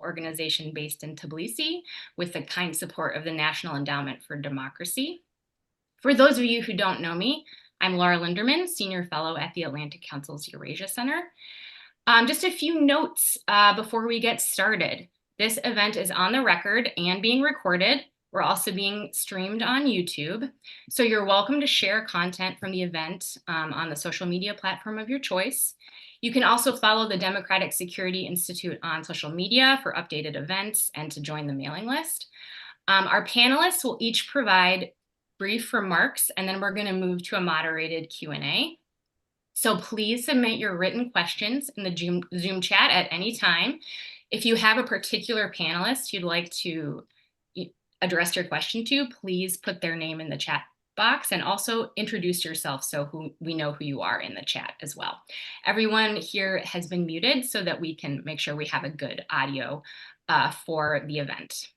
organization based in Tbilisi with the kind support of the National Endowment for Democracy. For those of you who don't know me, I'm Laura Linderman, Senior Fellow at the Atlantic Council's Eurasia Center. Just a few notes before we get started. This event is on the record and being recorded. We're also being streamed on YouTube. So you're welcome to share content from the event on the social media platform of your choice. You can also follow the Democratic Security Institute on social media for updated events and to join the mailing list. Our panelists will each provide brief remarks, and then we're going to move to a moderated Q&A. So please submit your written questions in the Zoom chat at any time. If you have a particular panelist you'd like to address your question to, please put their name in the chat box and also introduce yourself so we know who you are in the chat as well. Everyone here has been muted so that we can make sure we have a good audio for the event.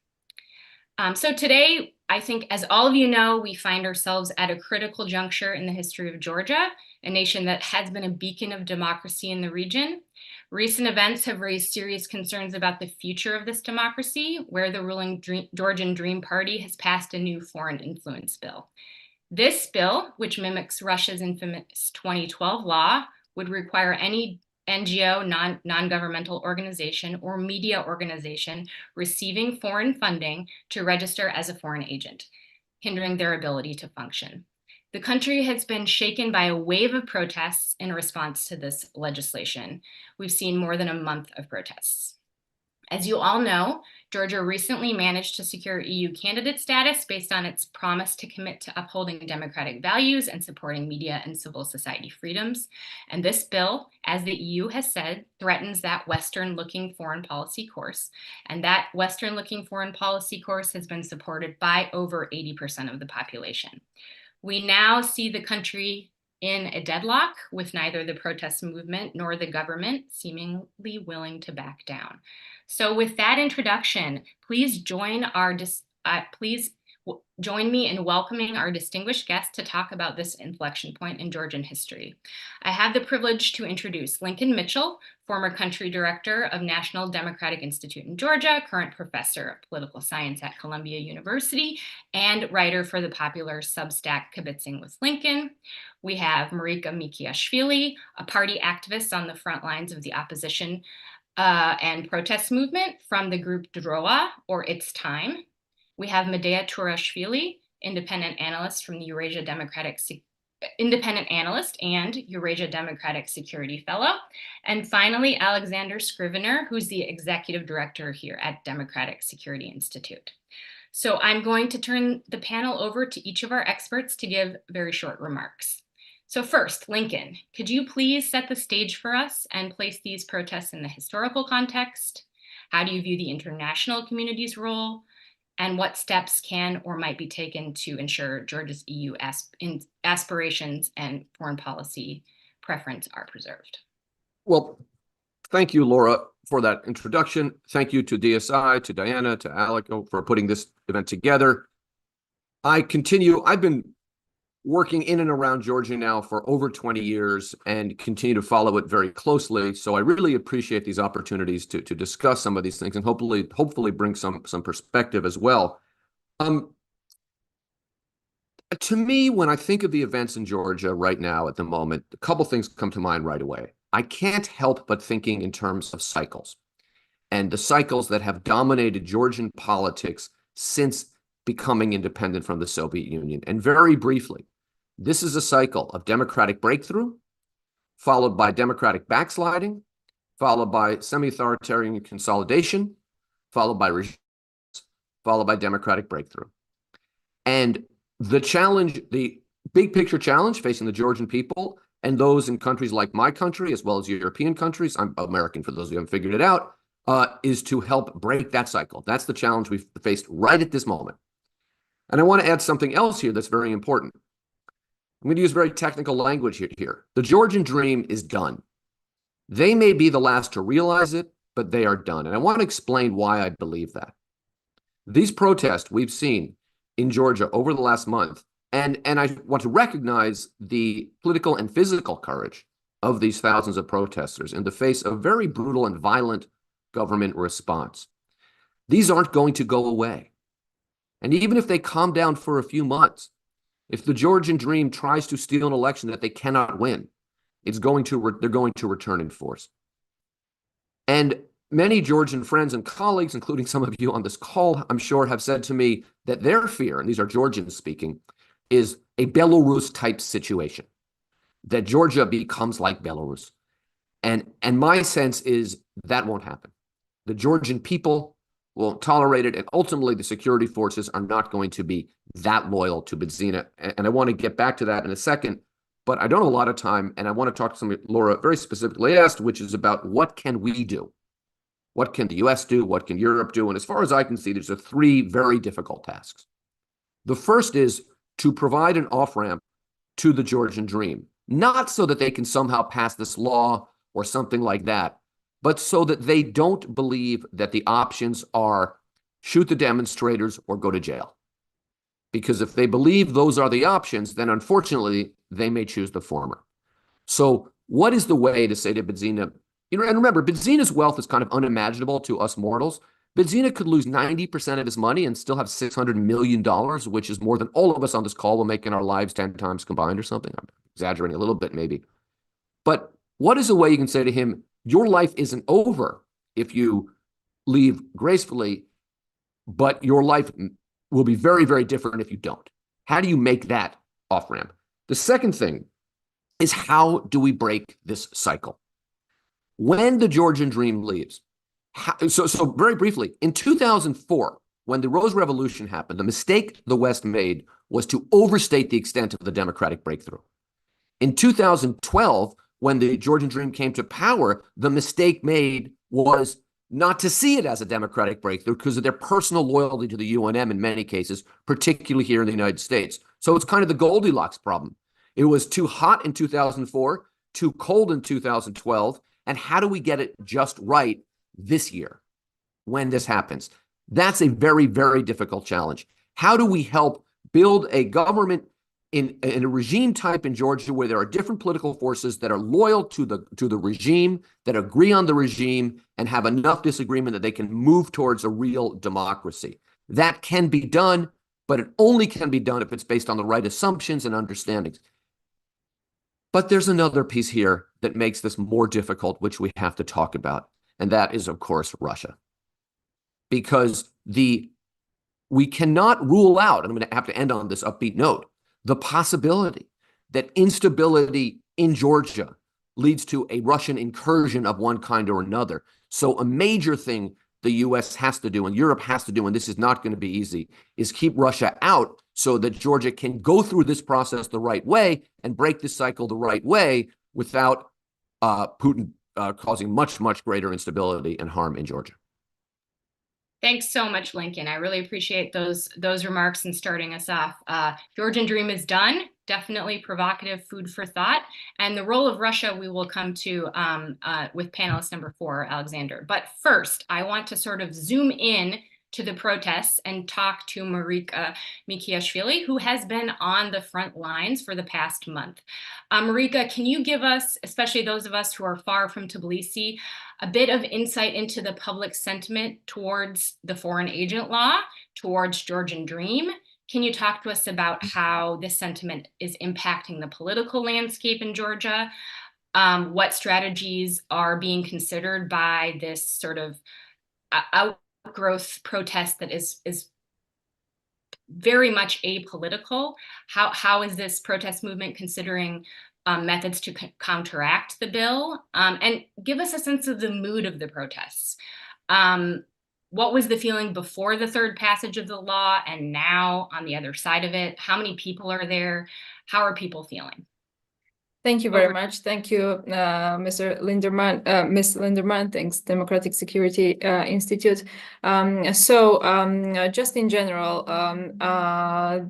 So today, I think, as all of you know, we find ourselves at a critical juncture in the history of Georgia, a nation that has been a beacon of democracy in the region. Recent events have raised serious concerns about the future of this democracy, where the ruling Georgian Dream Party has passed a new foreign influence bill. This bill, which mimics Russia's infamous 2012 law, would require any NGO, non-governmental organization, or media organization receiving foreign funding to register as a foreign agent, hindering their ability to function. The country has been shaken by a wave of protests in response to this legislation. We've seen more than a month of protests. As you all know, Georgia recently managed to secure EU candidate status based on its promise to commit to upholding democratic values and supporting media and civil society freedoms. And this bill, as the EU has said, threatens that Western-looking foreign policy course. And that Western-looking foreign policy course has been supported by over 80% of the population. We now see the country in a deadlock, with neither the protest movement nor the government seemingly willing to back down. So with that introduction, please join me in welcoming our distinguished guest to talk about this inflection point in Georgian history. I have the privilege to introduce Lincoln Mitchell, former country director of National Democratic Institute in Georgia, current professor of political science at Columbia University, and writer for the popular Substack Kibitzing with Lincoln. We have Marika Mikiashvili, a party activist on the front lines of the opposition and protest movement from the group Droa, or Its Time. We have Medea Turashvili, independent analyst and Eurasia Democratic Security Fellow. And finally, Alexander Scrivener, who's the executive director here at Democratic Security Institute. So I'm going to turn the panel over to each of our experts to give very short remarks. So first, Lincoln, could you please set the stage for us and place these protests in the historical context? How do you view the international community's role? And what steps can or might be taken to ensure Georgia's EU aspirations and foreign policy preference are preserved? Well, thank you, Laura, for that introduction. Thank you to DSI, to Diana, to Alec for putting this event together. I've been working in and around Georgia now for over 20 years and continue to follow it very closely. So I really appreciate these opportunities to discuss some of these things and hopefully bring some perspective as well. To me, when I think of the events in Georgia right now at the moment, a couple things come to mind right away. I can't help but thinking in terms of cycles and the cycles that have dominated Georgian politics since becoming independent from the Soviet Union. And very briefly, this is a cycle of democratic breakthrough, followed by democratic backsliding, followed by semi-authoritarian consolidation, followed by regimes, followed by democratic breakthrough. And the challenge, the big picture challenge facing the Georgian people and those in countries like my country, as well as European countries, I'm American for those who haven't figured it out, is to help break that cycle. That's the challenge we've faced right at this moment. And I want to add something else here that's very important. I'm going to use very technical language here. The Georgian dream is done. They may be the last to realize it, but they are done. And I want to explain why I believe that. These protests we've seen in Georgia over the last month, and I want to recognize the political and physical courage of these thousands of protesters in the face of very brutal and violent government response. These aren't going to go away. And even if they calm down for a few months, if the Georgian Dream tries to steal an election that they cannot win, they're going to return in force. And many Georgian friends and colleagues, including some of you on this call, I'm sure, have said to me that their fear, and these are Georgians speaking, is a Belarus-type situation, that Georgia becomes like Belarus. And my sense is that won't happen. The Georgian people won't tolerate it, and ultimately the security forces are not going to be that loyal to Bidzina. And I want to get back to that in a second, but I don't have a lot of time, and I want to talk to something Laura very specifically asked, which is about what can we do? What can the US do? What can Europe do? And as far as I can see, there's three very difficult tasks. The first is to provide an off-ramp to the Georgian Dream, not so that they can somehow pass this law or something like that, but so that they don't believe that the options are shoot the demonstrators or go to jail. Because if they believe those are the options, then unfortunately, they may choose the former. So what is the way to say to Bidzina, and remember, Bidzina's wealth is kind of unimaginable to us mortals. Bidzina could lose 90% of his money and still have $600 million, which is more than all of us on this call will make in our lives 10 times combined or something. I'm exaggerating a little bit, maybe. But what is a way you can say to him, your life isn't over if you leave gracefully, but your life will be very, very different if you don't? How do you make that off-ramp? The second thing is, how do we break this cycle? When the Georgian Dream leaves, so very briefly, in 2004, when the Rose Revolution happened, the mistake the West made was to overstate the extent of the democratic breakthrough. In 2012, when the Georgian Dream came to power, the mistake made was not to see it as a democratic breakthrough because of their personal loyalty to the UNM in many cases, particularly here in the United States. So it's kind of the Goldilocks problem. It was too hot in 2004, too cold in 2012, and how do we get it just right this year when this happens? That's a very, very difficult challenge. How do we help build a government in a regime type in Georgia where there are different political forces that are loyal to the regime, that agree on the regime, and have enough disagreement that they can move towards a real democracy? That can be done, but it only can be done if it's based on the right assumptions and understandings. But there's another piece here that makes this more difficult, which we have to talk about, and that is, of course, Russia. Because we cannot rule out, and I'm going to have to end on this upbeat note, the possibility that instability in Georgia leads to a Russian incursion of one kind or another. So a major thing the US has to do and Europe has to do, and this is not going to be easy, is keep Russia out so that Georgia can go through this process the right way and break the cycle the right way without Putin causing much, much greater instability and harm in Georgia. Thanks so much, Lincoln. I really appreciate those remarks and starting us off. Georgian Dream is done. Definitely provocative food for thought. And the role of Russia we will come to with panelist number 4, Alexander. But first, I want to sort of zoom in to the protests and talk to Marika Mikiashvili, who has been on the front lines for the past month. Marika, can you give us, especially those of us who are far from Tbilisi, a bit of insight into the public sentiment towards the foreign agent law, towards Georgian Dream? Can you talk to us about how this sentiment is impacting the political landscape in Georgia? What strategies are being considered by this sort of outgrowth protest that is very much apolitical? How is this protest movement considering methods to counteract the bill? And give us a sense of the mood of the protests. What was the feeling before the third passage of the law and now on the other side of it? How many people are there? How are people feeling? Thank you very much. Thank you, Mr. Linderman, Ms. Linderman. Thanks, Democratic Security Institute. Just in general,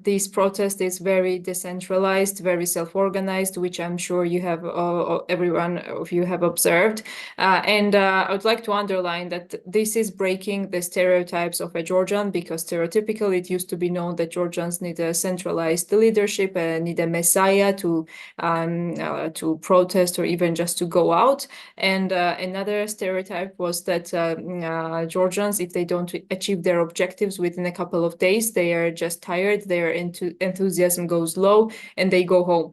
this protest is very decentralized, very self-organized, which I'm sure you have, everyone of you have observed. I would like to underline that this is breaking the stereotypes of a Georgian, because stereotypically it used to be known that Georgians need a centralized leadership, need a messiah to to protest or even just to go out. And another stereotype was that Georgians, if they don't achieve their objectives within a couple of days, they are just tired, their enthusiasm goes low, and they go home.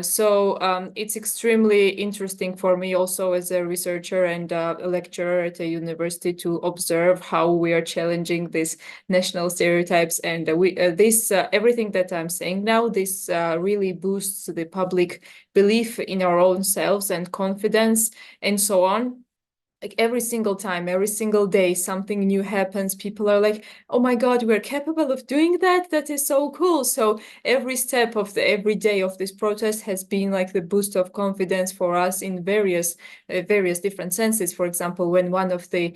So it's extremely interesting for me also as a researcher and a lecturer at a university to observe how we are challenging these national stereotypes. And everything that I'm saying now, this really boosts the public belief in our own selves and confidence and so on. Like every single time, every single day, something new happens. People are like, oh my God, we're capable of doing that. That is so cool. So every step of every day of this protest has been like the boost of confidence for us in various different senses. For example, when one of the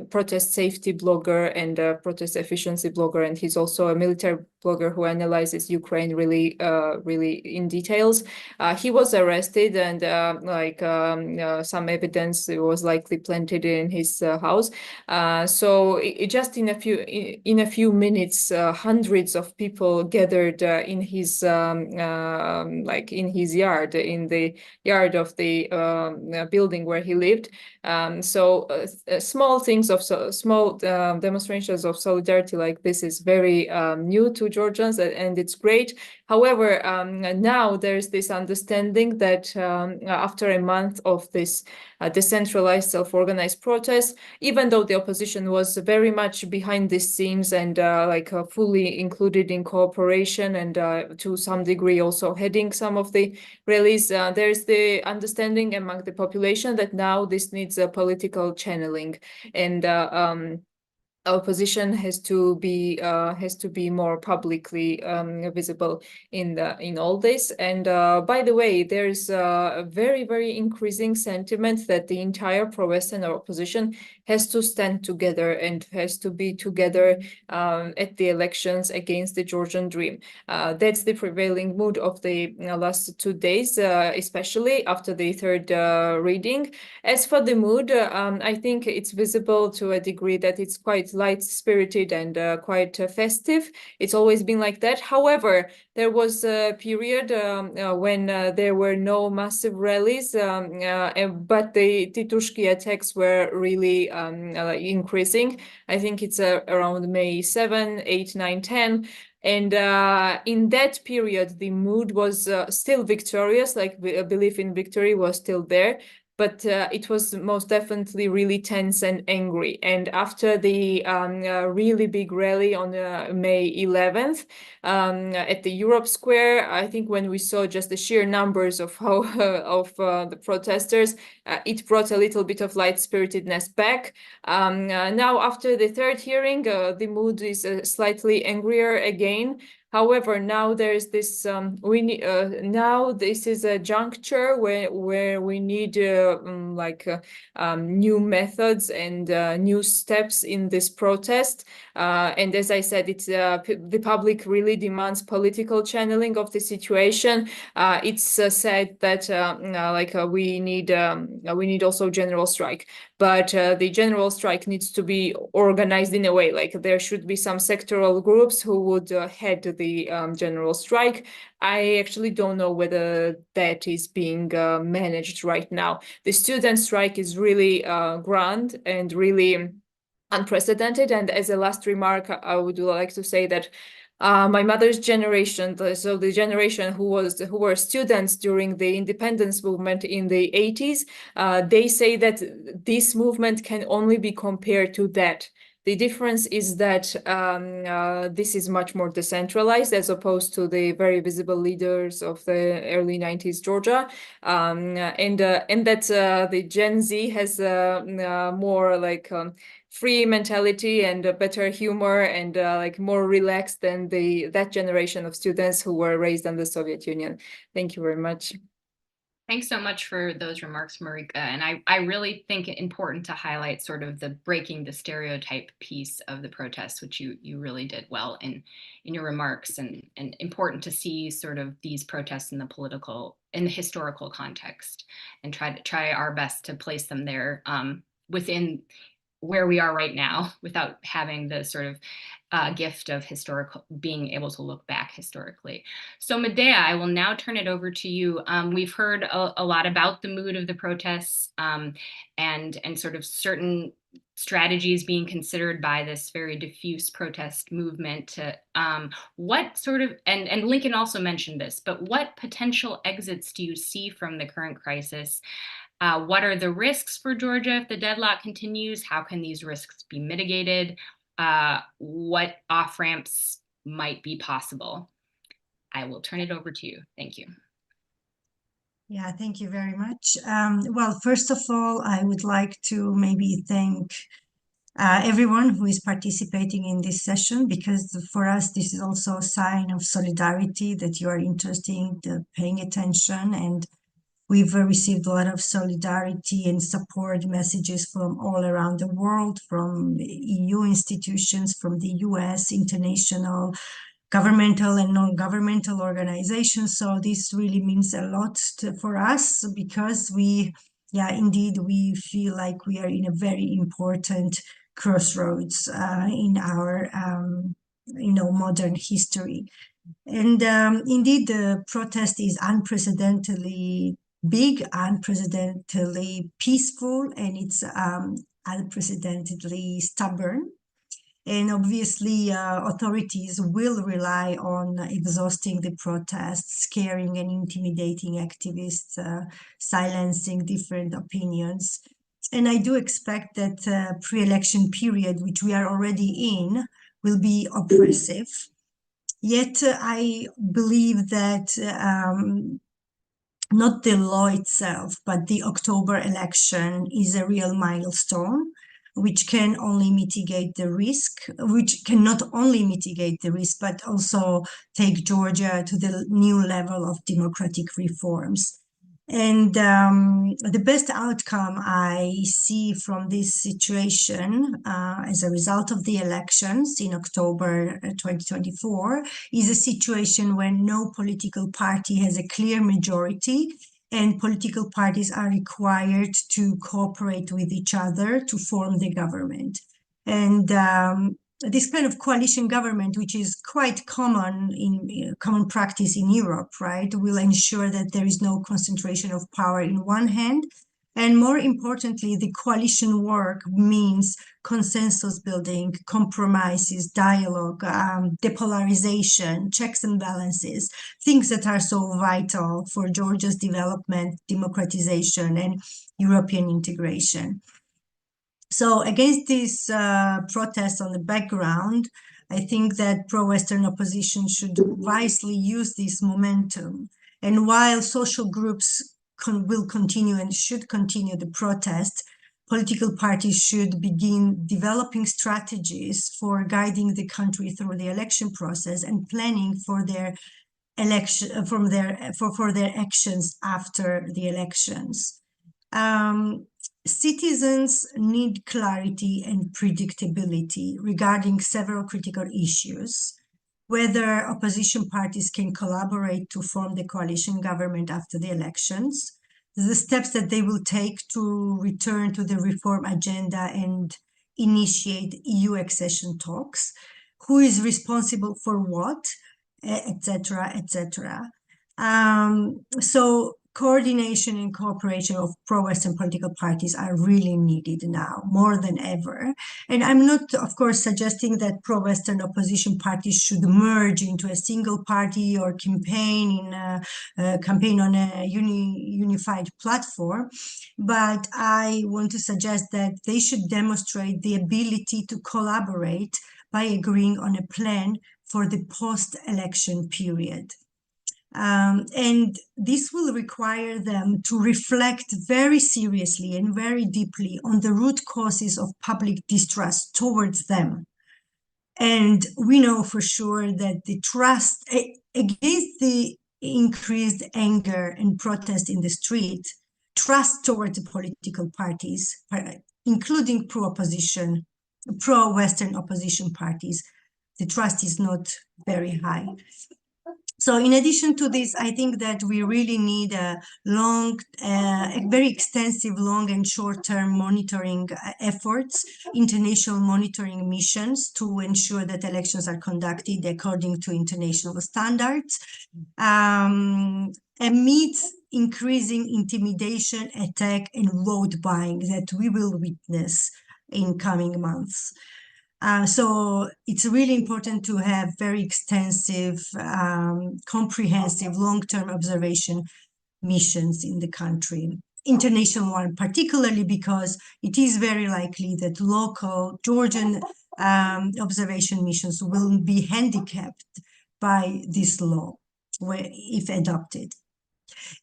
protest safety blogger and protest efficiency blogger, and he's also a military blogger who analyzes Ukraine really in details, he was arrested, and some evidence was likely planted in his house. So just in a few minutes, hundreds of people gathered in his in his yard, in the yard of the building where he lived. Small things of small demonstrations of solidarity like this is very new to Georgians, and it's great. However, now there's this understanding that after a month of this decentralized, self-organized protest, even though the opposition was very much behind the scenes and fully included in cooperation and to some degree also heading some of the rallies, there's the understanding among the population that now this needs a political channeling, and our position has to be more publicly visible in all this. And by the way, there's a very increasing sentiment that the entire pro-Western opposition has to stand together and has to be together at the elections against the Georgian Dream. That's the prevailing mood of the last 2 days, especially after the third reading. As for the mood, I think it's visible to a degree that it's quite light-spirited and quite festive. It's always been like that. However, there was a period when there were no massive rallies, but the Titushki attacks were really increasing. I think it's around May 7, 8, 9, 10. And in that period, the mood was still victorious, like a belief in victory was still there. But it was most definitely really tense and angry. And after the really big rally on May 11th at the Europe Square, I think when we saw just the sheer numbers of the protesters, it brought a little bit of light-spiritedness back. Now, after the third hearing, the mood is slightly angrier again. However, now there's this now this is a juncture where we need new methods and new steps in this protest. And as I said, it's the public really demands political channeling of the situation. It's said that we need also general strike. But the general strike needs to be organized in a way, like there should be some sectoral groups who would head the general strike. I actually don't know whether that is being managed right now. The student strike is really grand and really unprecedented. And as a last remark, I would like to say that my mother's generation, so the generation who were students during the independence movement in the 80s, they say that this movement can only be compared to that. The difference is that this is much more decentralized as opposed to the very visible leaders of the early 90s Georgia, and that the Gen Z has more free mentality and better humor and more relaxed than that generation of students who were raised in the Soviet Union. Thank you very much. Thanks so much for those remarks, Marika. And I really think it important to highlight sort of the breaking the stereotype piece of the protest, which you really did well in your remarks, and important to see sort of these protests in the historical context, and try our best to place them there within where we are right now without having the sort of gift of being able to look back historically. So Medea, I will now turn it over to you. We've heard a lot about the mood of the protests and sort of certain strategies being considered by this very diffuse protest movement to what sort of, and Lincoln also mentioned this, but what potential exits do you see from the current crisis? What are the risks for Georgia if the deadlock continues? How can these risks be mitigated? What off-ramps might be possible? I will turn it over to you. Thank you. Yeah, thank you very much. Well, first of all, I would like to maybe thank everyone who is participating in this session, because for us, this is also a sign of solidarity that you are interested in paying attention. And we've received a lot of solidarity and support messages from all around the world, from EU institutions, from the US, international governmental and non-governmental organizations. So this really means a lot for us, because indeed, we feel like we are in a very important crossroads in our, modern history. And indeed, the protest is unprecedentedly big, unprecedentedly peaceful, and it's unprecedentedly stubborn. And obviously, authorities will rely on exhausting the protests, scaring and intimidating activists, silencing different opinions. And I do expect that pre-election period, which we are already in, will be oppressive. Yet I believe that not the law itself, but the October election is a real milestone, which can only mitigate the risk, which can not only mitigate the risk, but also take Georgia to the new level of democratic reforms. And the best outcome I see from this situation as a result of the elections in October 2024 is a situation where no political party has a clear majority, and political parties are required to cooperate with each other to form the government. And this kind of coalition government, which is quite common practice in Europe, right, will ensure that there is no concentration of power in one hand. And more importantly, the coalition work means consensus building, compromises, dialogue, depolarization, checks and balances, things that are so vital for Georgia's development, democratization, and European integration. So against these protests on the background, I think that pro-Western opposition should wisely use this momentum. And while social groups will continue and should continue the protest, political parties should begin developing strategies for guiding the country through the election process and planning for their election for their actions after the elections. Citizens need clarity and predictability regarding several critical issues, whether opposition parties can collaborate to form the coalition government after the elections, the steps that they will take to return to the reform agenda and initiate EU accession talks, who is responsible for what, etc., etc. So coordination and cooperation of pro-Western political parties are really needed now, more than ever. And I'm not, of course, suggesting that pro-Western opposition parties should merge into a single party or campaign on a unified platform, but I want to suggest that they should demonstrate the ability to collaborate by agreeing on a plan for the post-election period. And this will require them to reflect very seriously and very deeply on the root causes of public distrust towards them. And we know for sure that the trust against the increased anger and protest in the street, trust towards the political parties, including pro-Western opposition parties, the trust is not very high. So in addition to this, I think that we really need a very extensive long and short-term monitoring efforts, international monitoring missions to ensure that elections are conducted according to international standards. Amid increasing intimidation, attack, and vote buying that we will witness in coming months. So it's really important to have very extensive, comprehensive, long-term observation missions in the country. International one, particularly because it is very likely that local Georgian observation missions will be handicapped by this law, if adopted.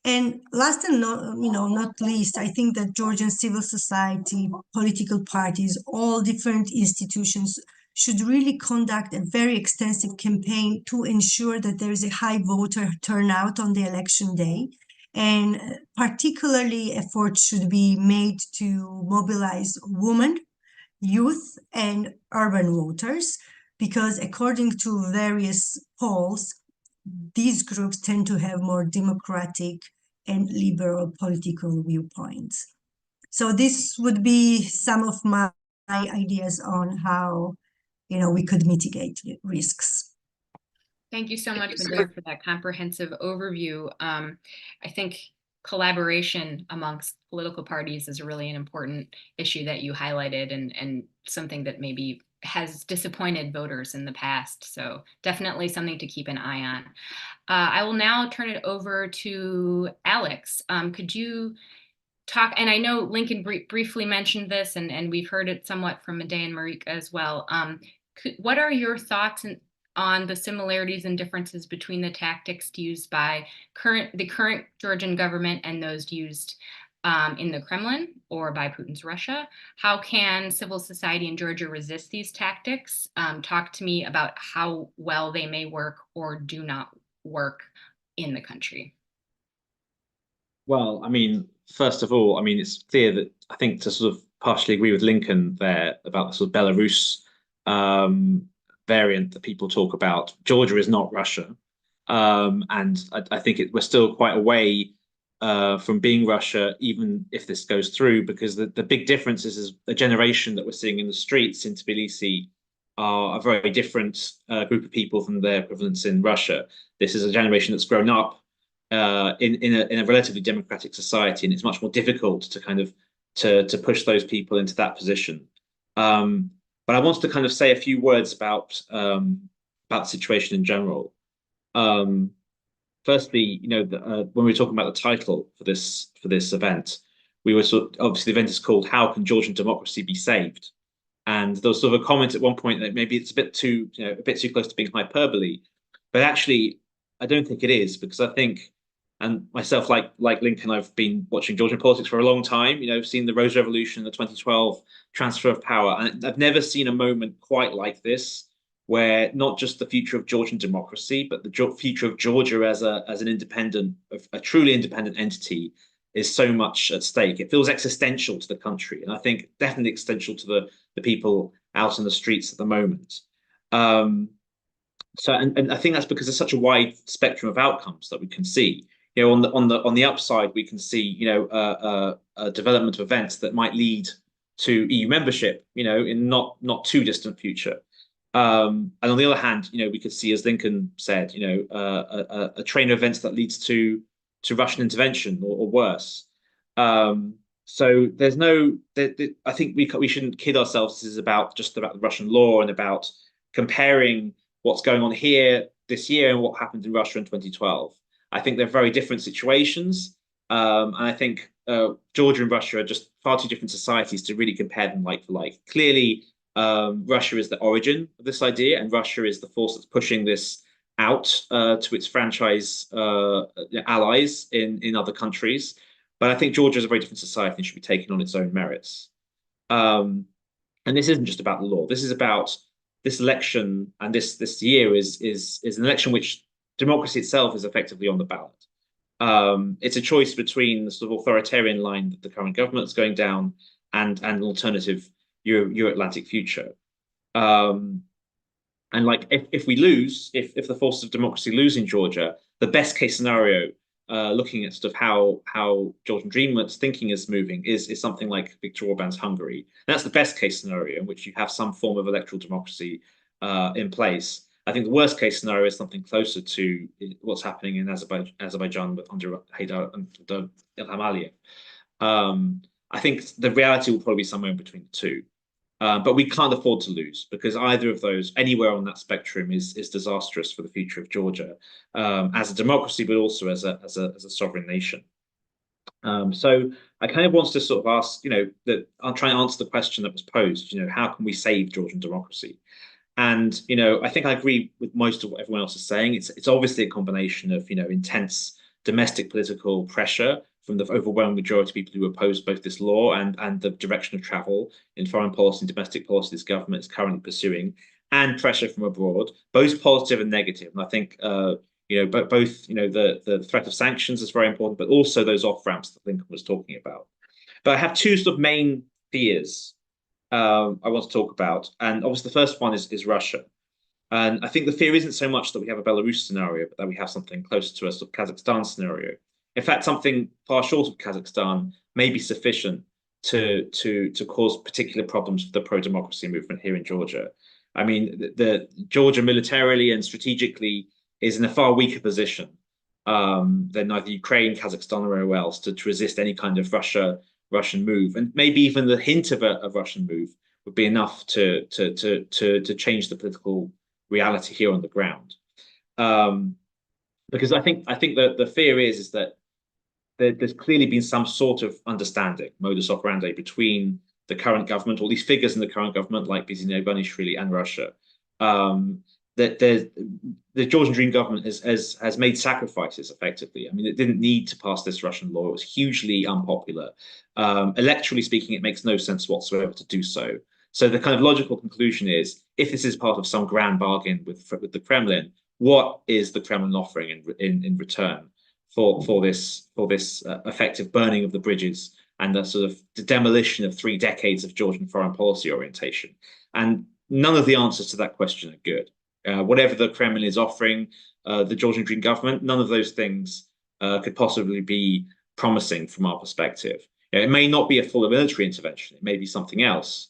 And last and not least, I think that Georgian civil society, political parties, all different institutions should really conduct a very extensive campaign to ensure that there is a high voter turnout on the election day. And particularly efforts should be made to mobilize women, youth, and urban voters, because according to various polls, these groups tend to have more democratic and liberal political viewpoints. So this would be some of my ideas on how, we could mitigate risks. Thank you so much, Medea, for that comprehensive overview. I think collaboration amongst political parties is really an important issue that you highlighted, and something that maybe has disappointed voters in the past. So definitely something to keep an eye on. I will now turn it over to Alex. Could you talk, and I know Lincoln briefly mentioned this, and we've heard it somewhat from Medea and Marika as well. What are your thoughts on the similarities and differences between the tactics used by the current Georgian government and those used in the Kremlin or by Putin's Russia? How can civil society in Georgia resist these tactics? Talk to me about how well they may work or do not work in the country. Well, I mean, first of all, I mean, it's clear that I think, to sort of partially agree with Lincoln there about the sort of Belarus variant that people talk about, Georgia is not Russia. And I think we're still quite away from being Russia, even if this goes through, because the big difference is the generation that we're seeing in the streets in Tbilisi are a very different group of people from their equivalents in Russia. This is a generation that's grown up in a relatively democratic society, and it's much more difficult to kind of to push those people into that position. But I wanted to kind of say a few words about the situation in general. Firstly, when we were talking about the title for this event, we were obviously the event is called "How Can Georgian Democracy Be Saved?" And there was sort of a comment at one point that maybe it's a bit too close to being hyperbole, but actually I don't think it is, because I think, and myself, like Lincoln, I've been watching Georgian politics for a long time. I've seen the Rose Revolution, the 2012 transfer of power, and I've never seen a moment quite like this, where not just the future of Georgian democracy, but the future of Georgia as an independent, a truly independent entity is so much at stake. It feels existential to the country, and I think definitely existential to the people out in the streets at the moment. So, and I think that's because there's such a wide spectrum of outcomes that we can see. On the upside, we can see a development of events that might lead to EU membership, in not too distant future. And on the other hand, we could see, as Lincoln said, a train of events that leads to Russian intervention or worse. So there's I think we shouldn't kid ourselves. This is just about the Russian law and about comparing what's going on here this year and what happened in Russia in 2012. I think they're very different situations. And I think Georgia and Russia are just far too different societies to really compare them like for like. Clearly, Russia is the origin of this idea, and Russia is the force that's pushing this out to its franchise allies in other countries. But I think Georgia is a very different society and should be taken on its own merits. And this isn't just about the law. This is about this election, and this year is an election which democracy itself is effectively on the ballot. It's a choice between the sort of authoritarian line that the current government is going down and an alternative Euro-Atlantic future. And And like if we lose, if the forces of democracy lose in Georgia, the best case scenario, looking at sort of how Georgian Dream's thinking is moving, is something like Viktor Orban's Hungary. And that's the best case scenario in which you have some form of electoral democracy in place. I think the worst case scenario is something closer to what's happening in Azerbaijan under Haydar and Ilham Aliyev. I think the reality will probably be somewhere in between the two. But we can't afford to lose, because either of those, anywhere on that spectrum, is disastrous for the future of Georgia, as a democracy, but also as a sovereign nation. So I kind of want to sort of ask, that I'll try and answer the question that was posed. How can we save Georgian democracy? And I think I agree with most of what everyone else is saying. It's obviously a combination of intense domestic political pressure from the overwhelming majority of people who oppose both this law and the direction of travel in foreign policy and domestic policy this government is currently pursuing, and pressure from abroad, both positive and negative. And I think but both the threat of sanctions is very important, but also those off ramps that Lincoln was talking about. But I have two sort of main fears I want to talk about, and obviously the first one is Russia. And I think the fear isn't so much that we have a Belarus scenario, but that we have something closer to a sort of Kazakhstan scenario. In fact, something far short of Kazakhstan may be sufficient to cause particular problems for the pro-democracy movement here in Georgia. I mean, the Georgia militarily and strategically is in a far weaker position than either Ukraine, Kazakhstan, or anywhere else to resist any kind of Russian move, and maybe even the hint of a Russian move would be enough to change the political reality here on the ground. Because I think that the fear is that there's clearly been some sort of understanding, modus operandi, between the current government, or these figures in the current government, like Mikiashvili, and Russia. That the Georgian Dream government has made sacrifices effectively. I mean, it didn't need to pass this Russian law. It was hugely unpopular. Electorally speaking, it makes no sense whatsoever to do so. So the kind of logical conclusion is, if this is part of some grand bargain with the Kremlin, what is the Kremlin offering in return for this effective burning of the bridges and the sort of the demolition of 3 decades of Georgian foreign policy orientation? And none of the answers to that question are good. Whatever the Kremlin is offering the Georgian Dream government, none of those things could possibly be promising from our perspective. It may not be a full military intervention. It may be something else.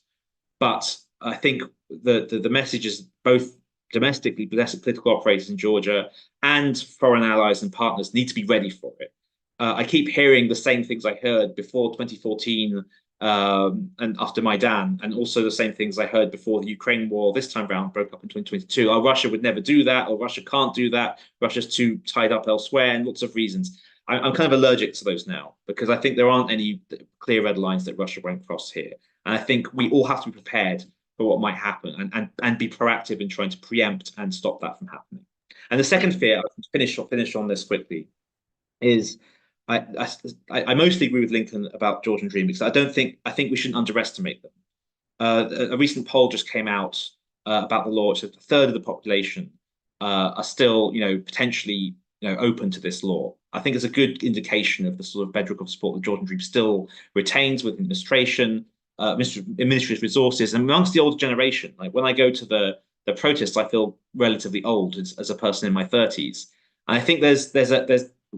But I think the message is both domestically, political operators in Georgia and foreign allies and partners need to be ready for it. I keep hearing the same things I heard before 2014 and after Maidan, and also the same things I heard before the Ukraine war this time around broke up in 2022. Oh, Russia would never do that, or Russia can't do that. Russia's too tied up elsewhere, and lots of reasons. I'm kind of allergic to those now, because I think there aren't any clear red lines that Russia won't cross here. And I think we all have to be prepared for what might happen and be proactive in trying to preempt and stop that from happening. And the second fear, I'll finish on this quickly, is I mostly agree with Lincoln about Georgian Dream, because I think we shouldn't underestimate them. A recent poll just came out about the law. So a third of the population are still, potentially, open to this law. I think it's a good indication of the sort of bedrock of support that Georgian Dream still retains with administration, administrative resources, and amongst the older generation. Like when I go to the protests, I feel relatively old as a person in my 30s. And I think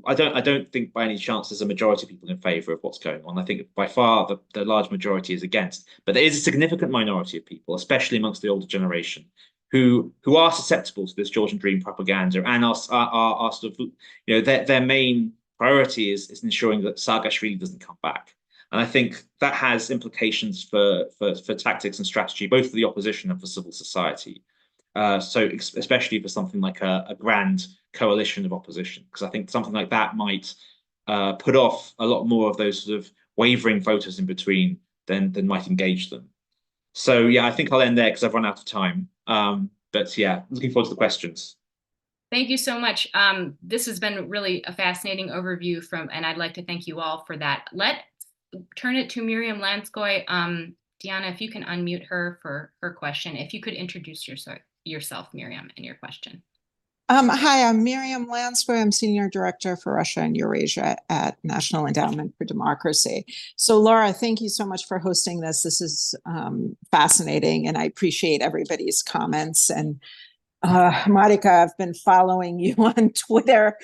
I don't think by any chance there's a majority of people in favor of what's going on. I think by far the large majority is against. But there is a significant minority of people, especially amongst the older generation, who are susceptible to this Georgian Dream propaganda, and are sort of, their main priority is ensuring that Saakashvili doesn't come back. And I think that has implications for tactics and strategy, both for the opposition and for civil society. So especially for something like a grand coalition of opposition, because I think something like that might put off a lot more of those sort of wavering voters in between than might engage them. So yeah, I think I'll end there because I've run out of time. But yeah, looking forward to the questions. Thank you so much. This has been really a fascinating overview and I'd like to thank you all for that. Let's turn it to Miriam Lanskoy. Diana, if you can unmute her for her question. If you could introduce yourself, Miriam, and your question. Hi, I'm Miriam Lanskoy. I'm Senior Director for Russia and Eurasia at National Endowment for Democracy. So Laura, thank you so much for hosting this. This is fascinating, and I appreciate everybody's comments and Marika, I've been following you on Twitter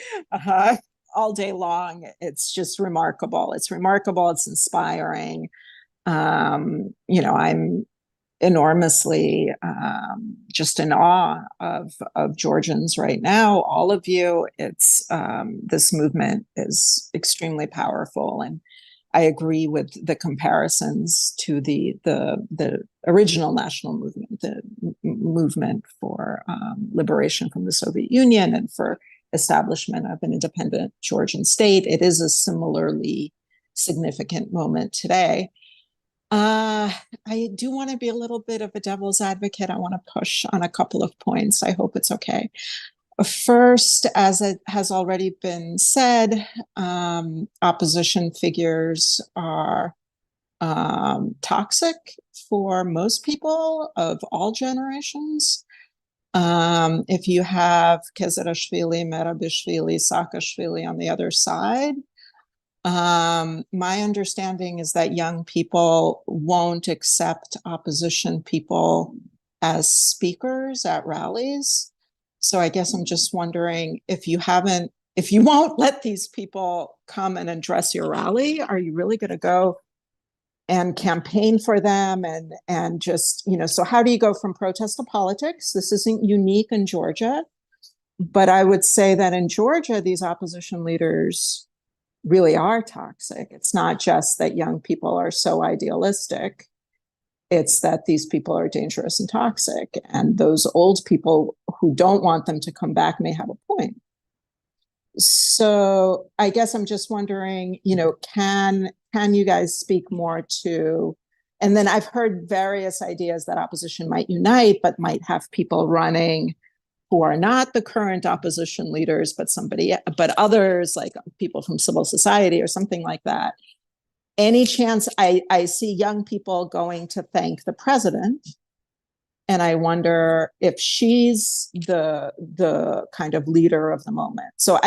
all day long. It's just remarkable. It's remarkable. It's inspiring. I'm enormously just in awe of Georgians right now, all of you. It's this movement is extremely powerful, and I agree with the comparisons to the original national movement, the movement for liberation from the Soviet Union and for establishment of an independent Georgian state. It is a similarly significant moment today. I do want to be a little bit of a devil's advocate. I want to push on a couple of points. I hope it's okay. First, as it has already been said, opposition figures are toxic for most people of all generations. If you have Kezerashvili, Merabishvili, Saakashvili on the other side, my understanding is that young people won't accept opposition people as speakers at rallies. So I guess I'm just wondering if you won't let these people come and address your rally, are you really going to go and campaign for them and just, so how do you go from protest to politics? This isn't unique in Georgia, but I would say that in Georgia, these opposition leaders really are toxic. It's not just that young people are so idealistic. It's that these people are dangerous and toxic. And those old people who don't want them to come back may have a point. So I guess I'm just wondering, can you guys speak more to, and then I've heard various ideas that opposition might unite, but might have people running who are not the current opposition leaders, but others, like people from civil society or something like that. Any chance I see young people going to thank the president, and I wonder if she's the kind of leader of the moment. So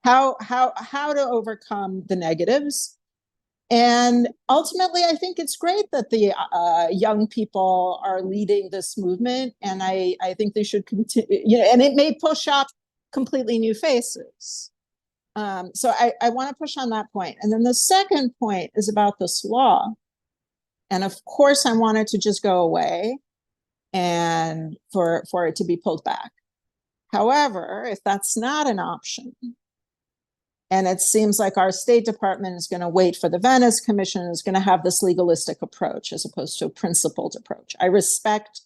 how to overcome the negatives. And ultimately, I think it's great that the young people are leading this movement, and I think they should continue. And it may push up completely new faces. So I want to push on that point. And then the second point is about this law. And of course, I want it to just go away and for it to be pulled back. However, if that's not an option, and it seems like our State Department is going to wait for the Venice Commission, is going to have this legalistic approach as opposed to a principled approach. I respect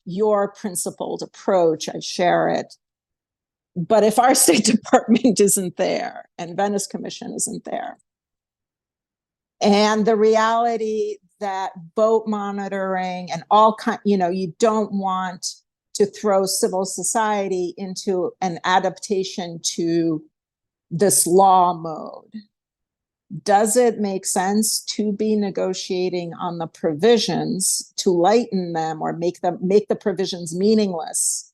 your principled approach. I share it. But if our State Department isn't there and Venice Commission isn't there, and the reality that vote monitoring and all you don't want to throw civil society into an adaptation to this law mode, does it make sense to be negotiating on the provisions to lighten them or make the provisions meaningless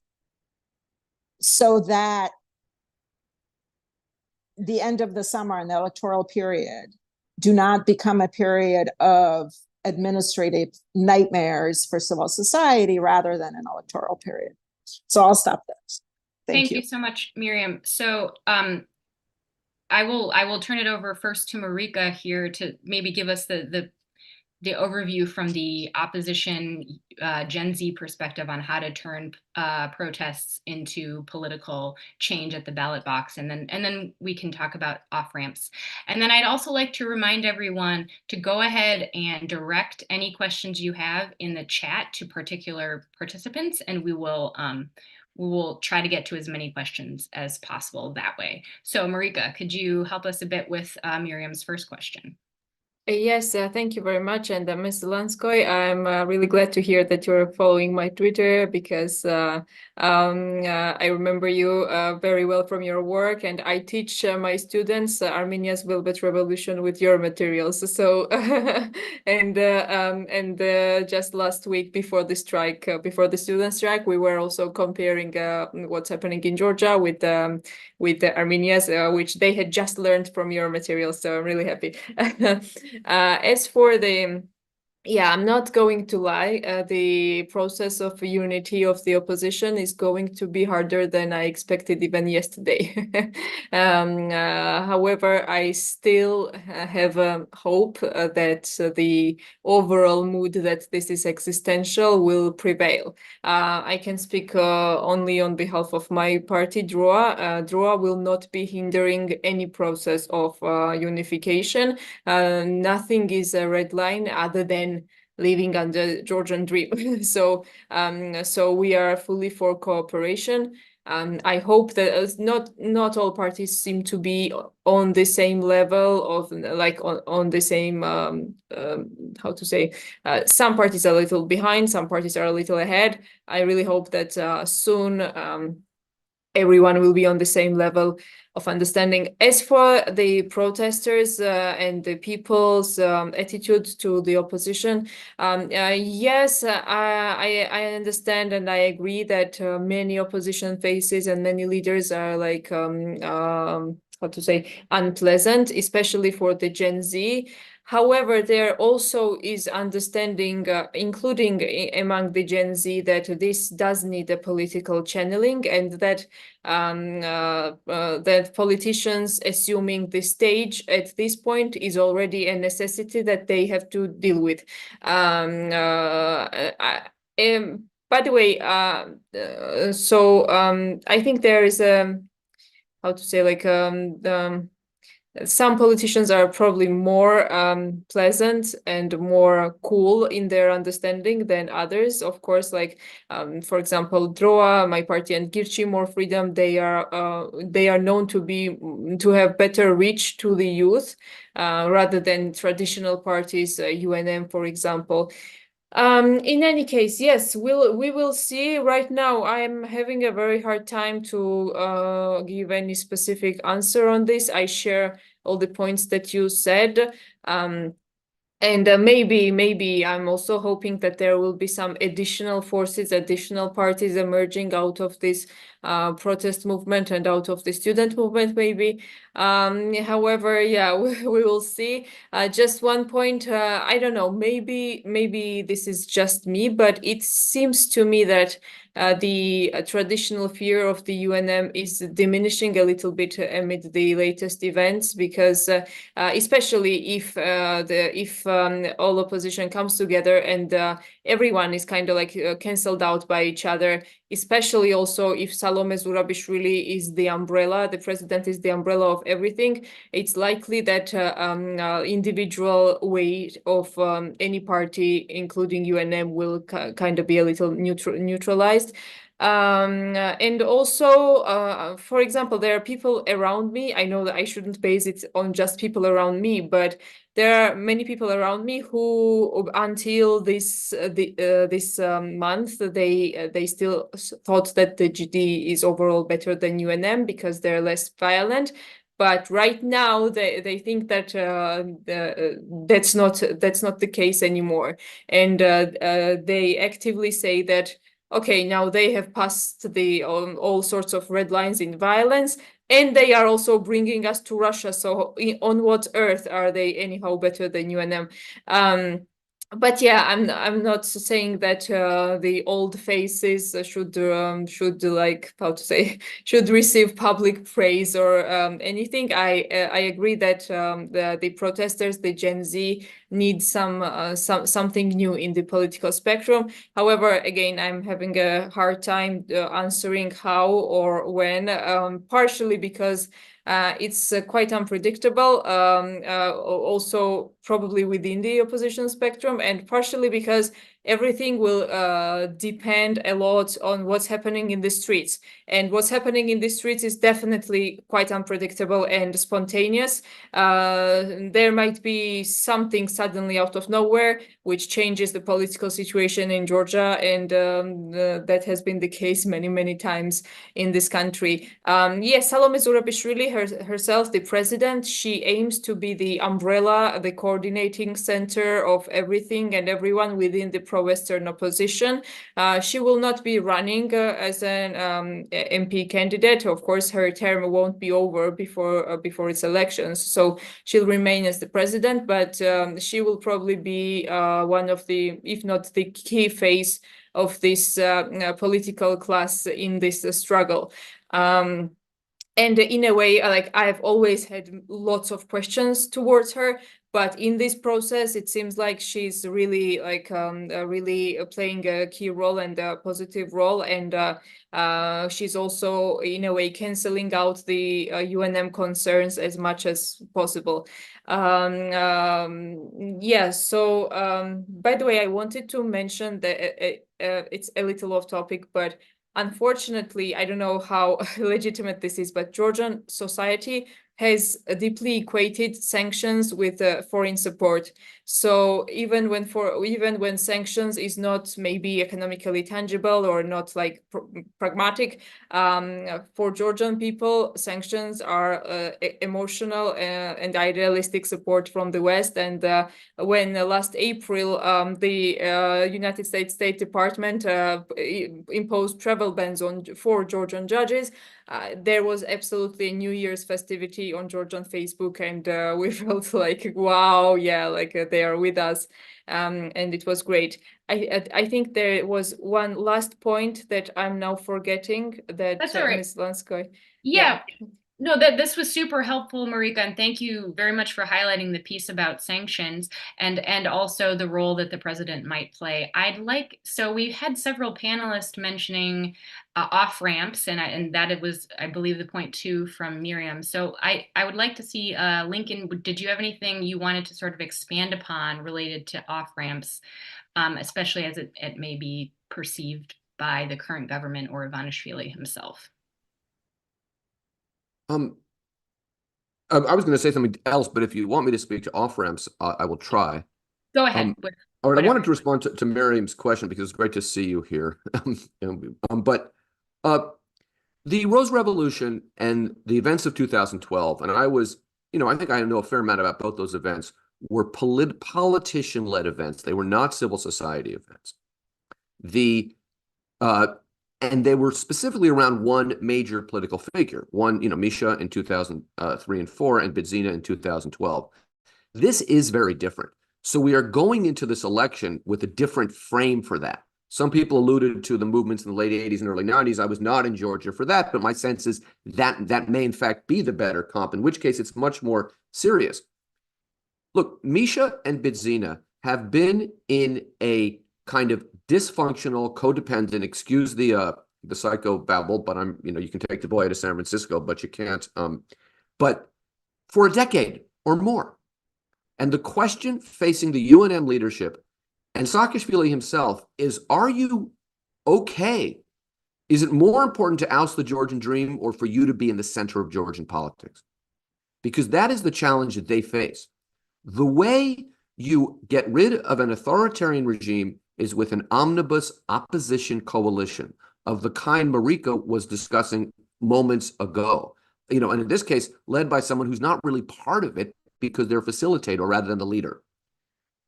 so that the end of the summer and the electoral period do not become a period of administrative nightmares for civil society rather than an electoral period? So I'll stop there. Thank you so much, Miriam. So I will turn it over first to Marika here to maybe give us the overview from the opposition Gen Z perspective on how to turn protests into political change at the ballot box, and then we can talk about off ramps. And then I'd also like to remind everyone to go ahead and direct any questions you have in the chat to particular participants, and we will try to get to as many questions as possible that way. So Marika, could you help us a bit with Miriam's first question? Yes, thank you very much. And Ms. Lanskoy, I'm really glad to hear that you're following my Twitter, because I remember you very well from your work, and I teach my students Armenia's Velvet Revolution with your materials. So, and just last week before the strike, before the student strike, we were also comparing what's happening in Georgia with Armenia's, which they had just learned from your materials. So I'm really happy. As for the Yeah, I'm not going to lie. The process of unity of the opposition is going to be harder than I expected even yesterday. However, I still have hope that the overall mood that this is existential will prevail. I can speak only on behalf of my party, Droa. Droa will not be hindering any process of unification. Nothing is a red line other than living under Georgian Dream. So we are fully for cooperation. I hope that not all parties seem to be on the same level of like on the same how to say, some parties are a little behind, some parties are a little ahead. I really hope that soon everyone will be on the same level of understanding. As for the protesters and the people's attitude to the opposition, yes, I understand and I agree that many opposition faces and many leaders are like how to say, unpleasant, especially for the Gen Z. However, there also is understanding, including among the Gen Z, that this does need a political channeling, and that that politicians assuming the stage at this point is already a necessity that they have to deal with. By the way, I think there is a, how to say, like some politicians are probably more pleasant and more cool in their understanding than others. Of course, like for example, Droa, my party, and Girchi, More Freedom, they are known to have better reach to the youth rather than traditional parties, UNM, for example. In any case, yes, we will see. Right now, I am having a very hard time to give any specific answer on this. I share all the points that you said. And maybe I'm also hoping that there will be some additional forces, additional parties emerging out of this protest movement and out of the student movement, maybe. However, yeah, we will see. Just one point, I don't know, maybe this is just me, but it seems to me that the traditional fear of the UNM is diminishing a little bit amid the latest events, because especially if all opposition comes together and everyone is kind of like cancelled out by each other, especially also if Salome Zurabishvili is the umbrella, the president is the umbrella of everything, it's likely that individual weight of any party, including UNM, will kind of be a little neutralized. And also, for example, there are people around me. I know that I shouldn't base it on just people around me, but there are many people around me who, until this month, they still thought that the GD is overall better than UNM because they're less violent. But right now, they think that that's not the case anymore, and they actively say that, okay, now they have passed the all sorts of red lines in violence, and they are also bringing us to Russia. So on what earth are they anyhow better than UNM? But yeah, I'm not saying that the old faces should like, how to say, should receive public praise or anything. I agree that the protesters, the Gen Z, need something new in the political spectrum. However, again, I'm having a hard time answering how or when, partially because it's quite unpredictable, also probably within the opposition spectrum, and partially because everything will depend a lot on what's happening in the streets. And what's happening in the streets is definitely quite unpredictable and spontaneous. There might be something suddenly out of nowhere which changes the political situation in Georgia, and that has been the case many times in this country. Yes, Salome Zurabishvili herself, the president, she aims to be the umbrella, the coordinating center of everything and everyone within the pro-Western opposition. She will not be running as an MP candidate. Of course, her term won't be over before its elections, so she'll remain as the president, but she will probably be one of the, if not the key face of this political class in this struggle. And in a way, like, I've always had lots of questions towards her, but in this process, it seems like she's really really playing a key role and a positive role. And she's also, in a way, canceling out the UNM concerns as much as possible. Yeah, so by the way, I wanted to mention that it's a little off topic, but unfortunately, I don't know how legitimate this is, but Georgian society has deeply equated sanctions with foreign support. So even when sanctions is not maybe economically tangible or not like pragmatic, for Georgian people, sanctions are emotional and idealistic support from the West. And when last April the United States State Department imposed travel bans on 4 Georgian judges, there was absolutely a New Year's festivity on Georgian Facebook, and we felt like, wow, yeah, like they are with us, and it was great. I think there was one last point that I'm now forgetting that That's all right. Ms. Lanskoy. Yeah. No, this was super helpful, Marika, and thank you very much for highlighting the piece about sanctions and also the role that the president might play. So we had several panelists mentioning off ramps, and that it was, I believe, the point 2 from Miriam. So I would like to see Lincoln. Did you have anything you wanted to sort of expand upon related to off ramps, especially as it may be perceived by the current government or Ivanishvili himself? I was going to say something else, but if you want me to speak to off-ramps, I will try. Go ahead. All right, I wanted to respond to Miriam's question because it's great to see you here. But the Rose Revolution and the events of 2012, and I was, I think I know a fair amount about both those events, were politician-led events. They were not civil society events. And they were specifically around one major political figure, Misha in 2003 and 4 and Bidzina in 2012. This is very different. So we are going into this election with a different frame for that. Some people alluded to the movements in the late 80s and early 90s. I was not in Georgia for that, but my sense is that may in fact be the better comp, in which case it's much more serious. Look, Misha and Bidzina have been in a kind of dysfunctional, codependent, excuse the psychobabble, but you can take the boy to San Francisco, but you can't, but for a decade or more. And the question facing the UNM leadership and Saakashvili himself is, are you okay? Is it more important to oust the Georgian Dream or for you to be in the center of Georgian politics? Because that is the challenge that they face. The way you get rid of an authoritarian regime is with an omnibus opposition coalition of the kind Marika was discussing moments ago. And in this case, led by someone who's not really part of it because they're a facilitator rather than the leader.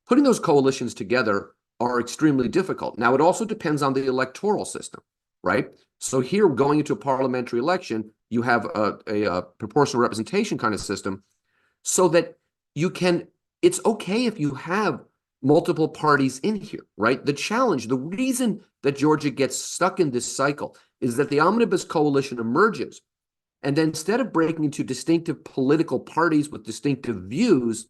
Putting those coalitions together are extremely difficult. Now, it also depends on the electoral system, right? So here, going into a parliamentary election, you have a proportional representation kind of system so that it's okay if you have multiple parties in here, right? The challenge, the reason that Georgia gets stuck in this cycle is that the omnibus coalition emerges. And then instead of breaking into distinctive political parties with distinctive views,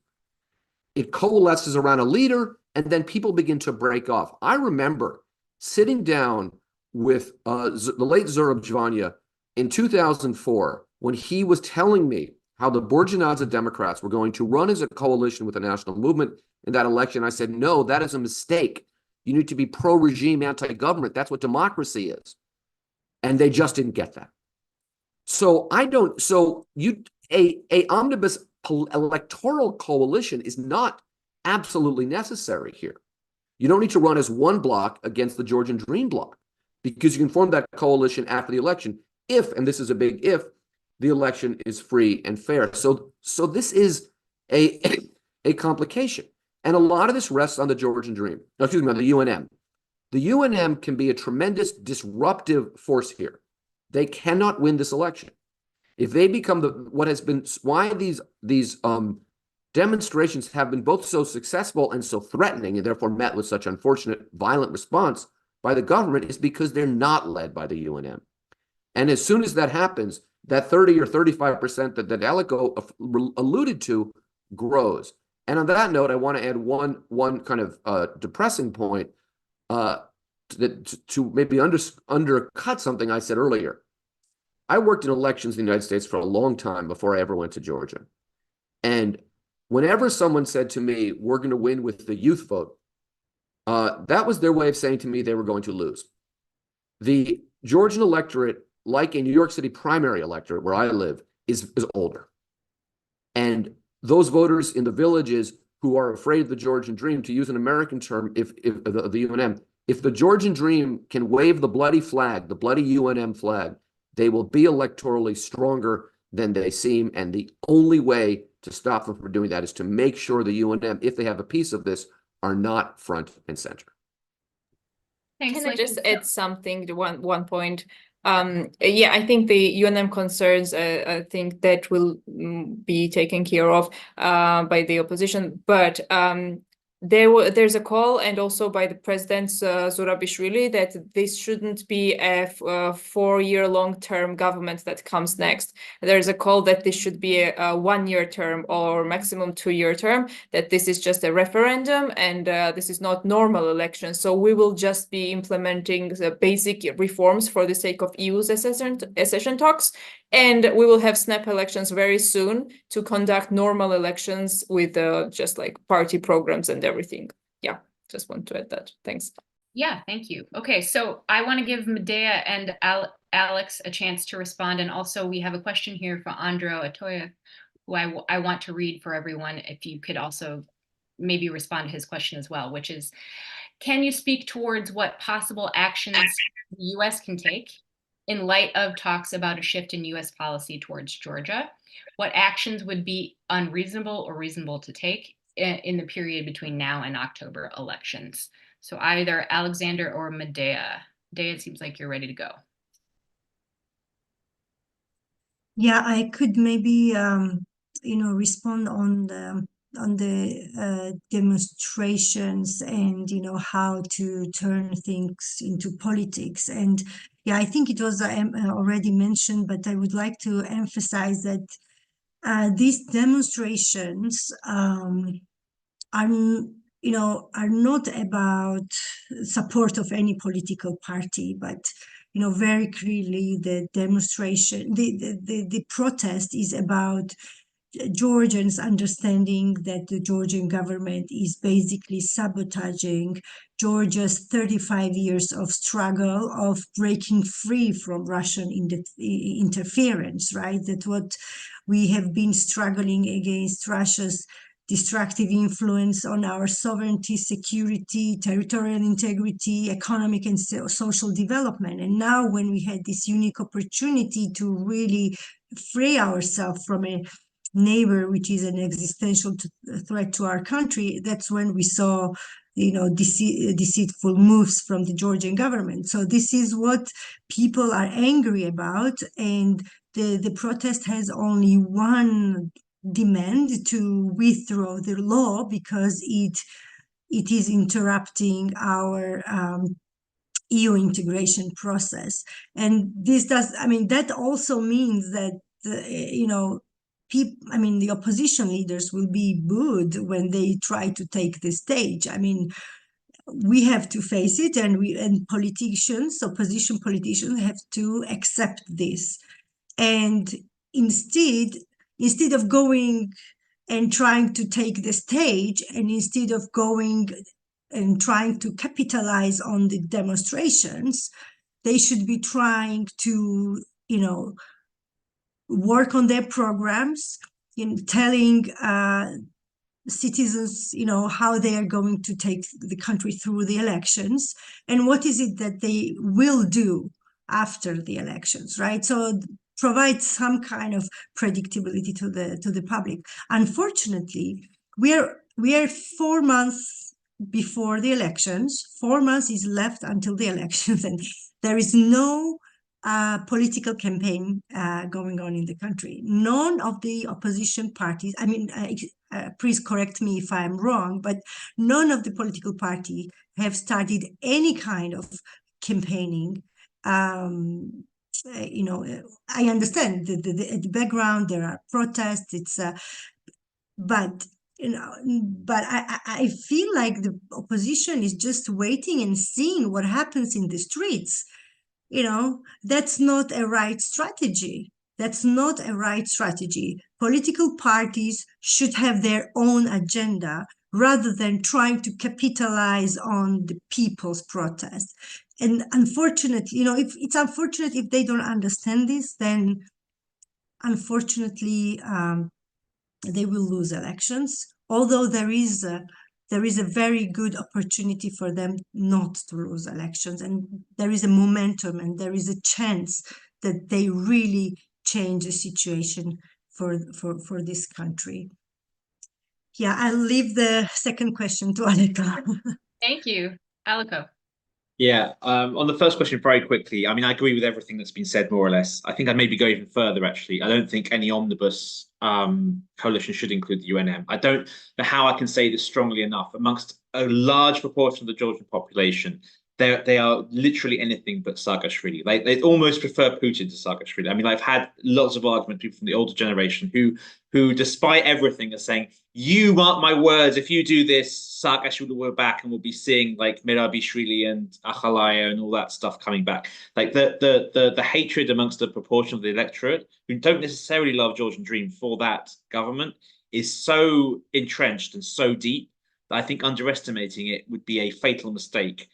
it coalesces around a leader, and then people begin to break off. I remember sitting down with the late Zurab Jvanya in 2004 when he was telling me how the Borjanadze Democrats were going to run as a coalition with the national movement in that election. I said, no, that is a mistake. You need to be pro-regime, anti-government. That's what democracy is. And they just didn't get that. So a omnibus electoral coalition is not absolutely necessary here. You don't need to run as one bloc against the Georgian Dream bloc because you can form that coalition after the election if, and this is a big if, the election is free and fair. So this is a complication. And a lot of this rests on the Georgian Dream. No, excuse me, on the UNM. The UNM can be a tremendous disruptive force here. They cannot win this election. If they become why these demonstrations have been both so successful and so threatening, and therefore met with such unfortunate, violent response by the government, is because they're not led by the UNM. And as soon as that happens, that 30 or 35% that Aleko alluded to grows. And on that note, I want to add one kind of depressing point to maybe undercut something I said earlier. I worked in elections in the United States for a long time before I ever went to Georgia. And whenever someone said to me, we're going to win with the youth vote, that was their way of saying to me they were going to lose. The Georgian electorate, like a New York City primary electorate where I live, is older. And those voters in the villages who are afraid of the Georgian Dream, to use an American term, if the UNM, if the Georgian Dream can wave the bloody flag, the bloody UNM flag, they will be electorally stronger than they seem. And the only way to stop them from doing that is to make sure the UNM, if they have a piece of this, are not front and center. Thanks. Can I just add something to one point? Yeah, I think the UNM concerns, I think that will be taken care of by the opposition. But there's a call, and also by the President Zurabishvili, that this shouldn't be a 4-year long-term government that comes next. There's a call that this should be a 1-year term or maximum 2-year term, that this is just a referendum and this is not normal election. So we will just be implementing the basic reforms for the sake of EU's accession talks. And we will have snap elections very soon to conduct normal elections with just like party programs and everything. Yeah, just want to add that. Thanks. Yeah, thank you. Okay, so I want to give Medea and Alex a chance to respond. And also we have a question here for Andro Atoya, who I want to read for everyone. If you could also maybe respond to his question as well, which is, can you speak towards what possible actions the US can take in light of talks about a shift in US policy towards Georgia? What actions would be unreasonable or reasonable to take in the period between now and October elections? So either Alexander or Medea. Medea, it seems like you're ready to go. Yeah, I could maybe respond on the demonstrations and how to turn things into politics. And yeah, I think it was already mentioned, but I would like to emphasize that these demonstrations are not about support of any political party, but very clearly the demonstration, the protest is about Georgians understanding that the Georgian government is basically sabotaging Georgia's 35 years of struggle of breaking free from Russian interference, right? That what we have been struggling against Russia's destructive influence on our sovereignty, security, territorial integrity, economic and social development. And now when we had this unique opportunity to really free ourselves from a neighbor which is an existential threat to our country, that's when we saw deceitful moves from the Georgian government. So this is what people are angry about, and the protest has only one demand: to withdraw the law, because it is interrupting our EU integration process. And this that also means that the opposition leaders will be booed when they try to take the stage. We have to face it, and opposition politicians have to accept this. And instead of going and trying to take the stage, and instead of going and trying to capitalize on the demonstrations, they should be trying to, work on their programs, telling citizens, how they are going to take the country through the elections, and what is it that they will do after the elections, right? So provide some kind of predictability to the public. Unfortunately, we are we are 4 months before the elections. 4 months is left until the elections, and there is no political campaign going on in the country. None of the opposition parties, I mean, please correct me if I'm wrong, but none of the political parties have started any kind of campaigning. You know, I understand the background, there are protests, but you know, but I feel like the opposition is just waiting and seeing what happens in the streets. You know, that's not a right strategy. That's not a right strategy. Political parties should have their own agenda rather than trying to capitalize on the people's protest. And unfortunately, you know, if it's unfortunate if they don't understand this, then unfortunately, they will lose elections, although there is a very good opportunity for them not to lose elections, and there is a momentum and there is a chance that they really change the situation for this country. Yeah, I'll leave the second question to Aleka. Thank you. Aliko. Yeah, on the first question, very quickly, I mean, I agree with everything that's been said, more or less. I think I'd maybe go even further, actually. I don't think any omnibus coalition should include the UNM. I don't know how I can say this strongly enough. Amongst a large proportion of the Georgian population, they are literally anything but Saakashvili. Like, they almost prefer Putin to Saakashvili. I mean, I've had lots of arguments, people from the older generation who, despite everything, are saying, you mark my words, if you do this, Saakashvili will go back and we'll be seeing like Mikiashvili and Akhalaya and all that stuff coming back. Like the hatred amongst a proportion of the electorate who don't necessarily love Georgian Dream for that government is so entrenched and so deep that I think underestimating it would be a fatal mistake.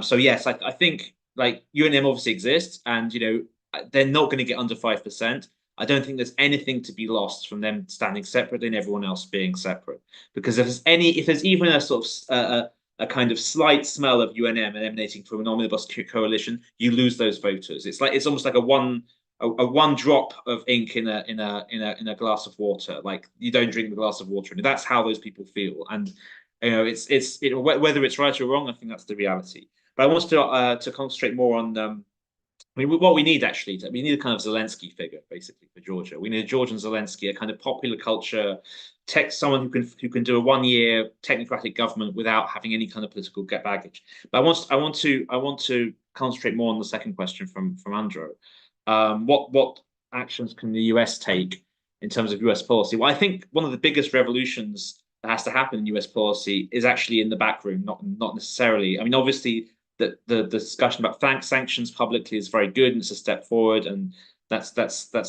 So yes, I think like UNM obviously exists, and you know they're not going to get under 5%. I don't think there's anything to be lost from them standing separately and everyone else being separate. Because if there's even a sort of a kind of slight smell of UNM emanating from an omnibus coalition, you lose those voters. It's almost like a one drop of ink in a glass of water. Like you don't drink the glass of water, and that's how those people feel. And you know, whether it's right or wrong, I think that's the reality. But I want to concentrate more on. I mean, what we need actually, we need a kind of Zelensky figure, basically, for Georgia. We need a Georgian Zelensky, a kind of popular culture, someone who can do a 1-year technocratic government without having any kind of political baggage. But I want to concentrate more on the second question from Andrew. What actions can the US take in terms of US policy? Well, I think one of the biggest revolutions that has to happen in US policy is actually in the back room, not necessarily. I mean, obviously, the discussion about sanctions publicly is very good and it's a step forward, and that's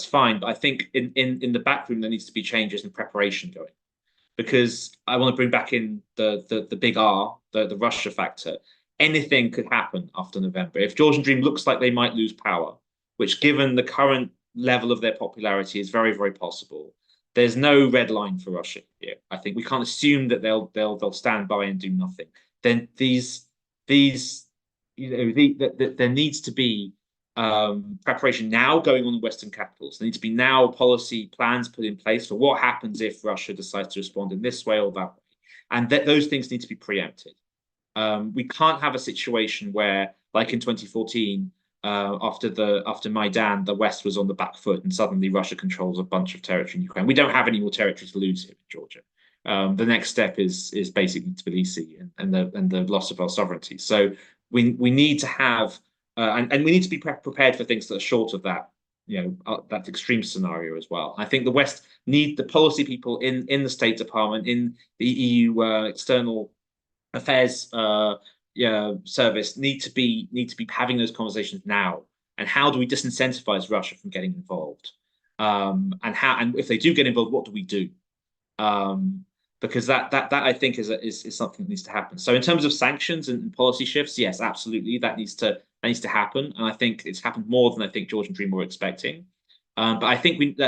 fine. But I think in the back room there needs to be changes in preparation going, because I want to bring back in the big R, the Russia factor. Anything could happen after November. If Georgian Dream looks like they might lose power, which given the current level of their popularity is very, very possible, there's no red line for Russia here. I think we can't assume that they'll stand by and do nothing. Then there needs to be preparation now going on in Western capitals. There need to be now policy plans put in place for what happens if Russia decides to respond in this way or that way. And those things need to be preempted. We can't have a situation where, like in 2014, after Maidan, the West was on the back foot and suddenly Russia controls a bunch of territory in Ukraine. We don't have any more territory to lose here in Georgia. The next step is basically Tbilisi and the loss of our sovereignty. So we need to have and we need to be prepared for things that are short of that, you know, that extreme scenario as well. I think the West need the policy people in the State Department, in the EU external affairs service need to be having those conversations now. And how do we disincentivize Russia from getting involved? And if they do get involved, what do we do? Because that I think is something that needs to happen. So in terms of sanctions and policy shifts, yes, absolutely, that needs to happen. And I think it's happened more than I think Georgian Dream were expecting. But I think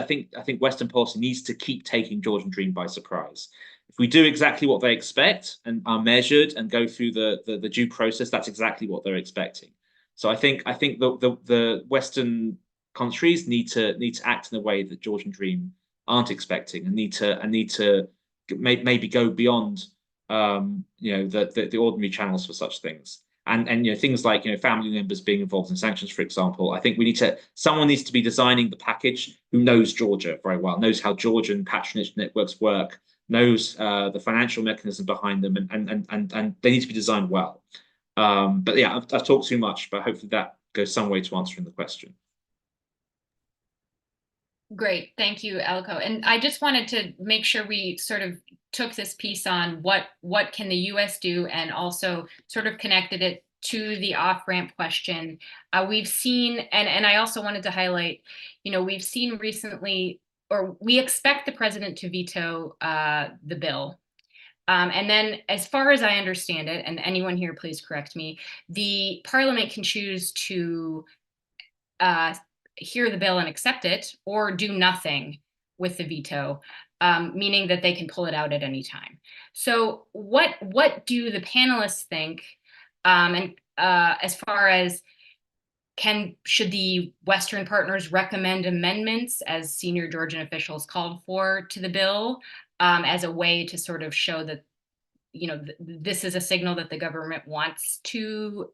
Western policy needs to keep taking Georgian Dream by surprise. If we do exactly what they expect and are measured and go through the due process, that's exactly what they're expecting. So I think the Western countries need to act in a way that Georgian Dream aren't expecting, and need to maybe go beyond the ordinary channels for such things. And things like family members being involved in sanctions, for example. I think someone needs to be designing the package who knows Georgia very well, knows how Georgian patronage networks work, knows the financial mechanism behind them, and they need to be designed well. But yeah, I've talked too much, but hopefully that goes some way to answering the question. Great, thank you, Elko. And I just wanted to make sure we sort of took this piece on what can the U.S. do, and also sort of connected it to the off-ramp question. We've seen, and I also wanted to highlight, we've seen recently, or we expect the president to veto the bill. And then, as far as I understand it, and anyone here, please correct me, the parliament can choose to hear the bill and accept it, or do nothing with the veto, meaning that they can pull it out at any time. So what do the panelists think? And as far as should the Western partners recommend amendments, as senior Georgian officials called for, to the bill, as a way to sort of show that this is a signal that the government wants to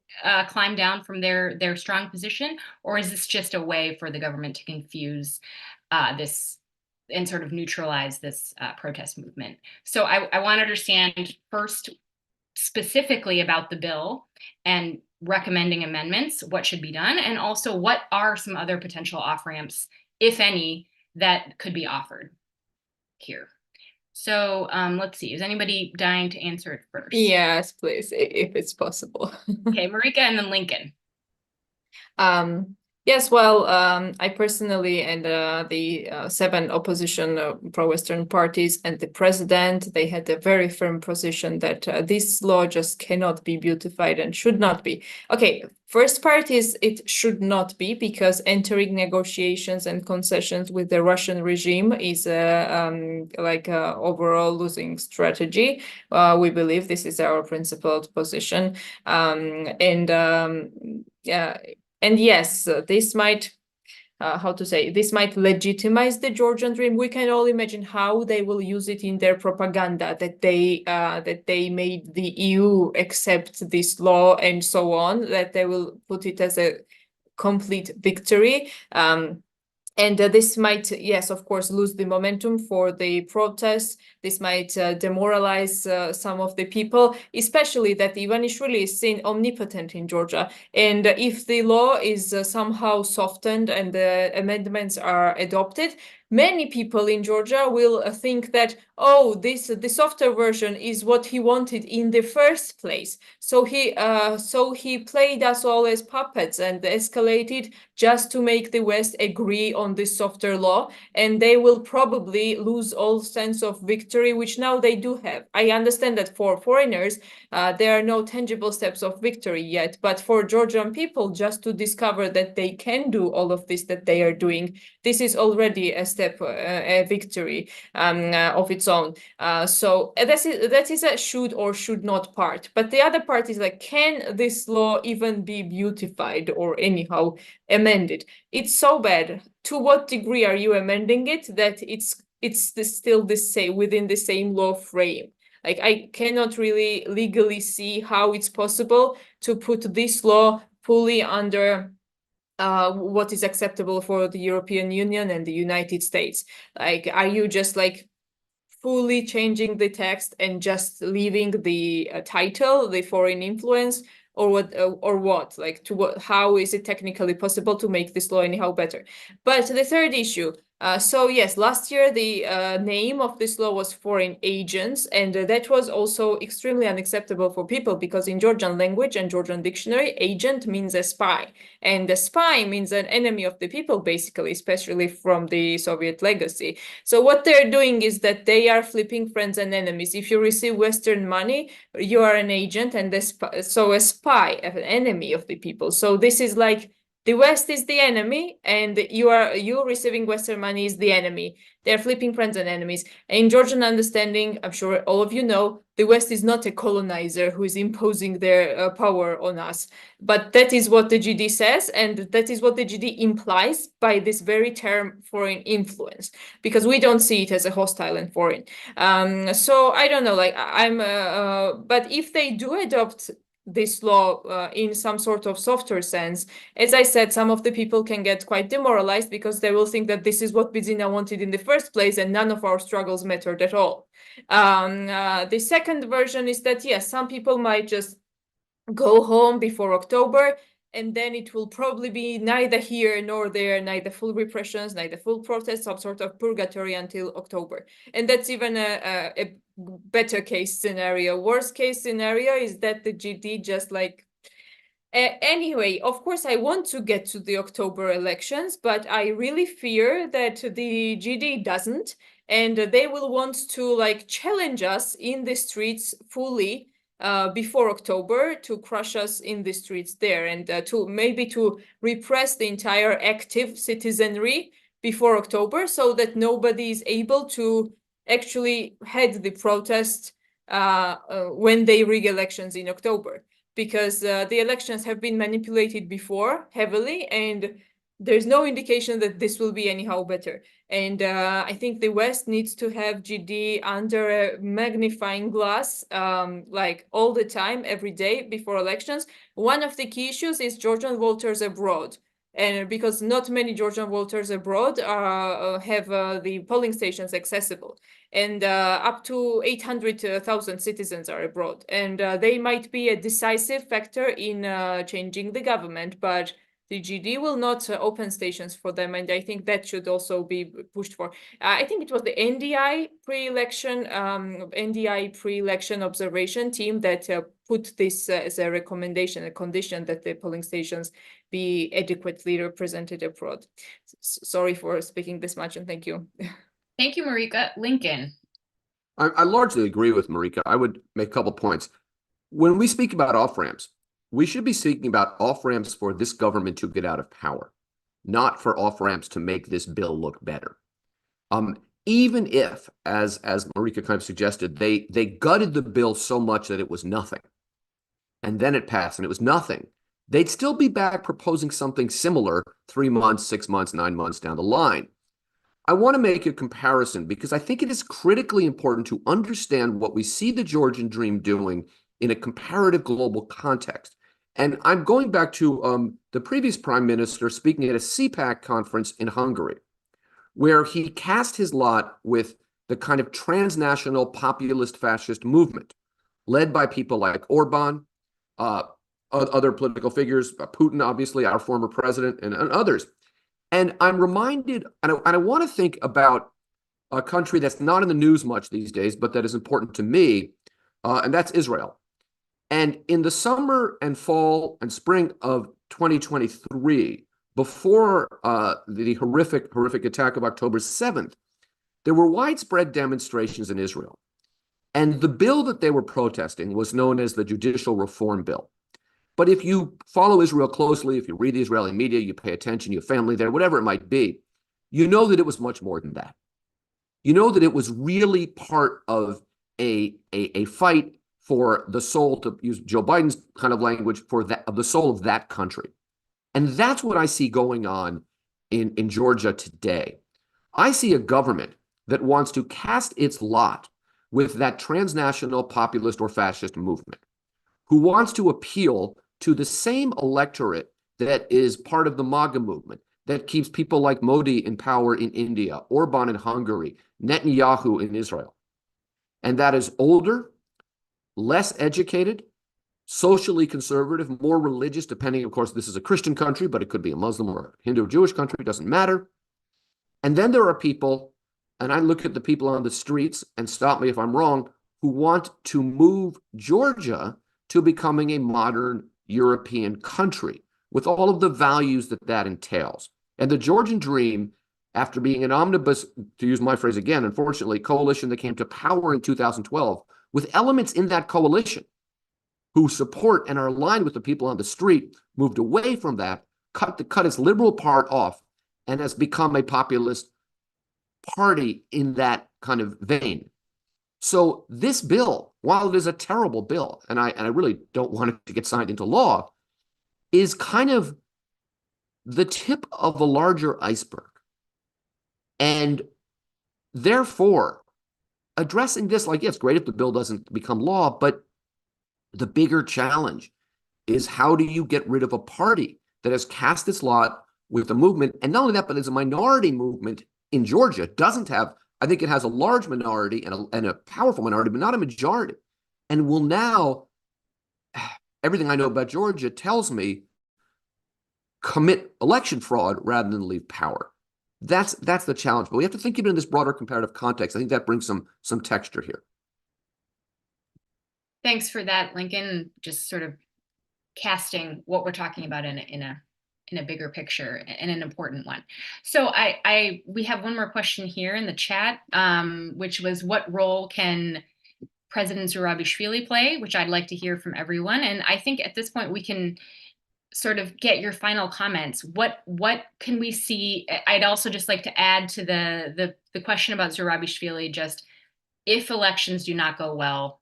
climb down from their strong position? Or is this just a way for the government to confuse this and sort of neutralize this protest movement? So I want to understand first specifically about the bill and recommending amendments, what should be done, and also what are some other potential off-ramps, if any, that could be offered here. So let's see, is anybody dying to answer it first? Yes, please, if it's possible. Okay, Marika and then Lincoln. Yes, well, I personally and the 7 opposition pro-Western parties and the president, they had a very firm position that this law just cannot be beautified and should not be. Okay, first part is it should not be, because entering negotiations and concessions with the Russian regime is like a overall losing strategy. We believe this is our principled position. And yes, this might, this might legitimize the Georgian Dream. We can all imagine how they will use it in their propaganda, that they made the EU accept this law and so on, that they will put it as a complete victory. And this might, yes, of course, lose the momentum for the protests. This might demoralize some of the people, especially that Mikiashvili is seen omnipotent in Georgia. And if the law is somehow softened and the amendments are adopted, many people in Georgia will think that, oh, the softer version is what he wanted in the first place. So he played us all as puppets and escalated just to make the West agree on this softer law, and they will probably lose all sense of victory, which now they do have. I understand that for foreigners, there are no tangible steps of victory yet, but for Georgian people, just to discover that they can do all of this that they are doing, this is already a step, a victory of its own. So that is a should or should not part. But the other part is like, can this law even be beautified or anyhow amended? It's so bad. To what degree are you amending it that it's still the same within the same law frame? Like, I cannot really legally see how it's possible to put this law fully under what is acceptable for the European Union and the United States. Like, are you just like fully changing the text and just leaving the title, the foreign influence, or what? Like, how is it technically possible to make this law anyhow better? But the third issue, so yes, last year the name of this law was foreign agents, and that was also extremely unacceptable for people, because in Georgian language and Georgian dictionary, agent means a spy, and a spy means an enemy of the people, basically, especially from the Soviet legacy. So what they're doing is that they are flipping friends and enemies. If you receive Western money, you are an agent, and so a spy, an enemy of the people. So this is like The West is the enemy, and you receiving Western money is the enemy. They're flipping friends and enemies. In Georgian understanding, I'm sure all of you know, the West is not a colonizer who is imposing their power on us. But that is what the GD says, and that is what the GD implies by this very term foreign influence, because we don't see it as a hostile and foreign. So I don't know, like but if they do adopt this law in some sort of softer sense, as I said, some of the people can get quite demoralized because they will think that this is what Bidzina wanted in the first place and none of our struggles mattered at all. The second version is that, yes, some people might just go home before October, and then it will probably be neither here nor there, neither full repressions, neither full protests, some sort of purgatory until October. And that's even a better case scenario. Worst case scenario is that the GD just like anyway, of course, I want to get to the October elections, but I really fear that the GD doesn't, and they will want to like challenge us in the streets fully before October, to crush us in the streets there, and to maybe to repress the entire active citizenry before October, so that nobody is able to actually head the protest when they rig elections in October. Because the elections have been manipulated before heavily, and there's no indication that this will be anyhow better. And I think the West needs to have GD under a magnifying glass, like all the time, every day before elections. One of the key issues is Georgian voters abroad. And because not many Georgian voters abroad have the polling stations accessible. And up to 800,000 citizens are abroad. And they might be a decisive factor in changing the government, but the GD will not open stations for them, and I think that should also be pushed for. I think it was the NDI pre-election observation team that put this as a recommendation, a condition that the polling stations be adequately represented abroad. Sorry for speaking this much, and thank you. Thank you, Marika. Lincoln. I largely agree with Marika. I would make a couple points. When we speak about off-ramps, we should be speaking about off-ramps for this government to get out of power, not for off-ramps to make this bill look better. Even if, as Marika kind of suggested, they gutted the bill so much that it was nothing, and then it passed and it was nothing, they'd still be back proposing something similar 3 months, 6 months, 9 months down the line. I want to make a comparison because I think it is critically important to understand what we see the Georgian Dream doing in a comparative global context. And I'm going back to the previous prime minister speaking at a CPAC conference in Hungary, where he cast his lot with the kind of transnational populist fascist movement led by people like Orban, other political figures, Putin, obviously, our former president, and others. And I'm reminded, and I want to think about a country that's not in the news much these days, but that is important to me, and that's Israel. And in the summer and fall and spring of 2023, before the horrific attack of October 7th, there were widespread demonstrations in Israel. And the bill that they were protesting was known as the Judicial Reform Bill. But if you follow Israel closely, if you read the Israeli media, you pay attention, you have family there, whatever it might be, you know that it was much more than that. You know that it was really part of a fight for the soul, to use Joe Biden's kind of language, for the soul of that country. And that's what I see going on in Georgia today. I see a government that wants to cast its lot with that transnational populist or fascist movement, who wants to appeal to the same electorate that is part of the MAGA movement, that keeps people like Modi in power in India, Orban in Hungary, Netanyahu in Israel. And that is older, less educated, socially conservative, more religious, depending, of course, this is a Christian country, but it could be a Muslim or a Hindu or Jewish country, it doesn't matter. And then there are people, and I look at the people on the streets, and stop me if I'm wrong, who want to move Georgia to becoming a modern European country with all of the values that that entails. And the Georgian Dream, after being an omnibus, to use my phrase again, unfortunately, coalition that came to power in 2012, with elements in that coalition who support and are aligned with the people on the street, moved away from that cut its liberal part off and has become a populist party in that kind of vein. So this bill, while it is a terrible bill, and I really don't want it to get signed into law, is kind of the tip of a larger iceberg. And therefore, addressing this, like, yeah, it's great if the bill doesn't become law, but the bigger challenge is how do you get rid of a party that has cast its lot with the movement, and not only that, but as a minority movement in Georgia, doesn't have, I think it has a large minority and a powerful minority, but not a majority, and will now, everything I know about Georgia tells me, commit election fraud rather than leave power. That's the challenge, but we have to think of it in this broader comparative context. I think that brings some texture here. Thanks for that, Lincoln. Just sort of casting what we're talking about in a bigger picture and an important one. So we have one more question here in the chat, which was, what role can President Zurabishvili play? Which I'd like to hear from everyone. And I think at this point we can sort of get your final comments. What can we see? I'd also just like to add to the question about Zurabishvili, just if elections do not go well,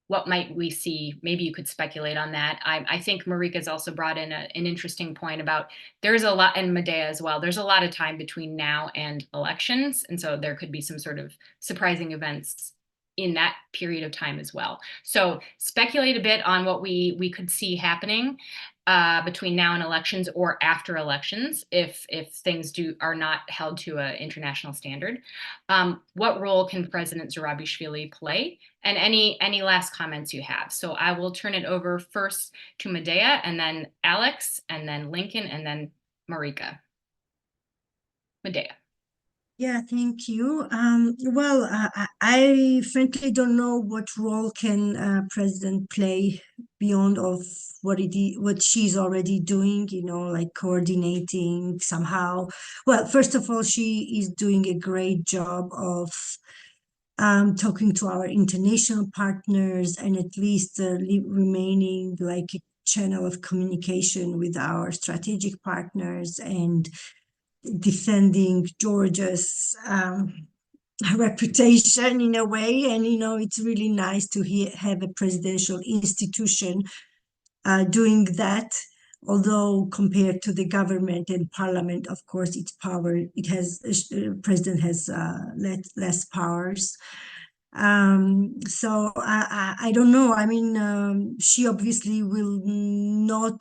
what might we see? Maybe you could speculate on that. I think Marika's also brought in an interesting point about there's a lot, and Medea as well, there's a lot of time between now and elections. And so there could be some sort of surprising events in that period of time as well. So speculate a bit on what we could see happening between now and elections, or after elections, if things are not held to an international standard. What role can President Zurabishvili play? And any last comments you have. So I will turn it over first to Medea, and then Alex, and then Lincoln, and then Marika. Medea. Yeah, thank you. Well, I frankly don't know what role can President play beyond of what she's already doing, like coordinating somehow. Well, first of all, she is doing a great job of talking to our international partners, and at least remaining like a channel of communication with our strategic partners, and defending Georgia's reputation in a way. And it's really nice to have a presidential institution doing that, although compared to the government and parliament, of course, its power, president has less powers. So I don't know. I mean, she obviously will not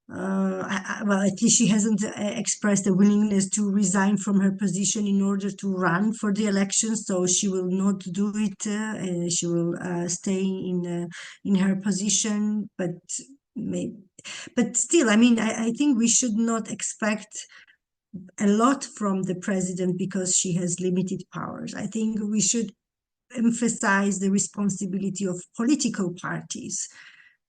well, at least she hasn't expressed a willingness to resign from her position in order to run for the election. So she will not do it. She will stay in her position. But still, I mean, I think we should not expect a lot from the president because she has limited powers. I think we should emphasize the responsibility of political parties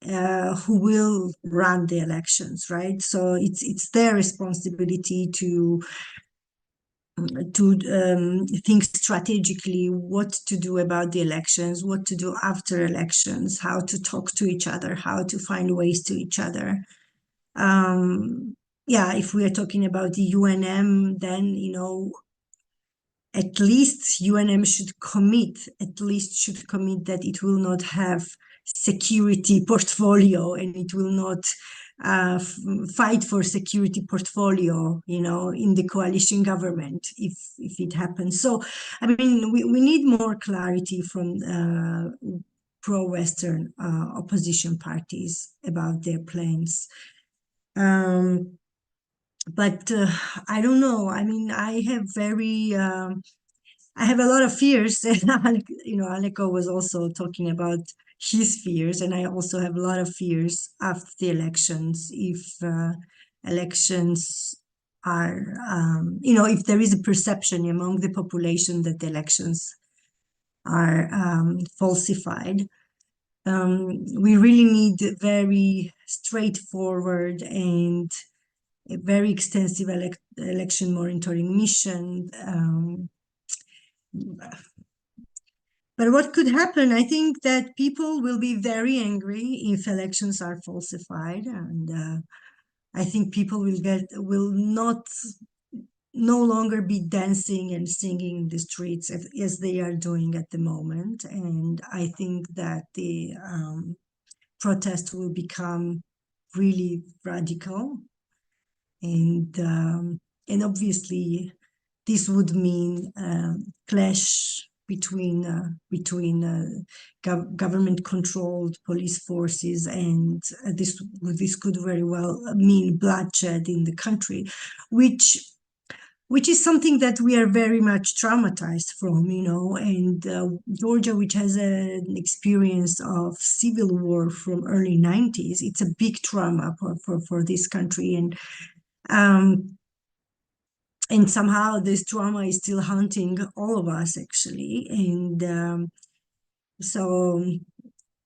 who will run the elections, right? So it's their responsibility to think strategically what to do about the elections, what to do after elections, how to talk to each other, how to find ways to each other. Yeah, if we are talking about the UNM, then at least UNM should commit that it will not have security portfolio, and it will not fight for security portfolio, in the coalition government if it happens. So, I mean, we need more clarity from pro-Western opposition parties about their plans. But I don't know. I mean, I have a lot of fears. Aleko was also talking about his fears, and I also have a lot of fears after the elections. If elections are, if there is a perception among the population that the elections are falsified, we really need very straightforward and a very extensive election monitoring mission. But what could happen? I think that people will be very angry if elections are falsified, and I think people will no longer be dancing and singing in the streets as they are doing at the moment. And I think that the protest will become really radical. And obviously this would mean clash between government-controlled police forces, and this could very well mean bloodshed in the country, which is something that we are very much traumatized from, and Georgia, which has an experience of civil war from early 90s, it's a big trauma for this country, and somehow this trauma is still haunting all of us, actually. And so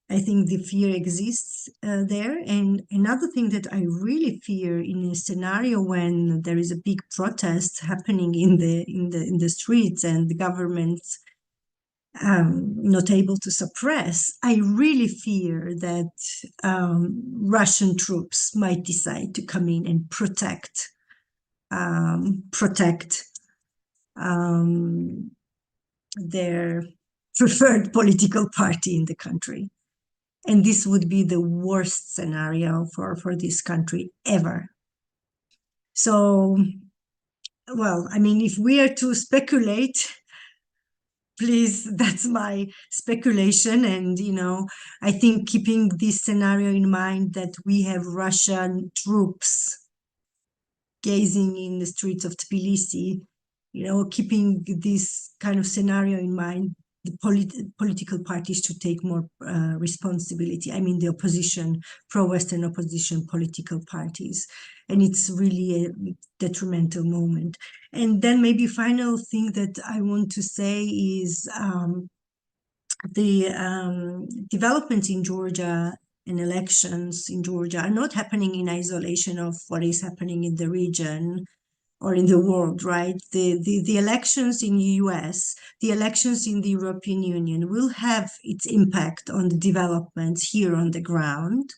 I think the fear exists there. And another thing that I really fear in a scenario when there is a big protest happening in the streets and the government's not able to suppress, I really fear that Russian troops might decide to come in and protect their preferred political party in the country. And this would be the worst scenario for this country ever. So, well, I mean, if we are to speculate, please, that's my speculation. And, I think keeping this scenario in mind, that we have Russian troops gazing in the streets of Tbilisi, keeping this kind of scenario in mind, the political parties should take more responsibility. I mean, the opposition, pro-Western opposition political parties. And it's really a detrimental moment. And then maybe final thing that I want to say is the developments in Georgia and elections in Georgia are not happening in isolation of what is happening in the region or in the world, right? The elections in the US, the elections in the European Union will have its impact on the developments here on the ground.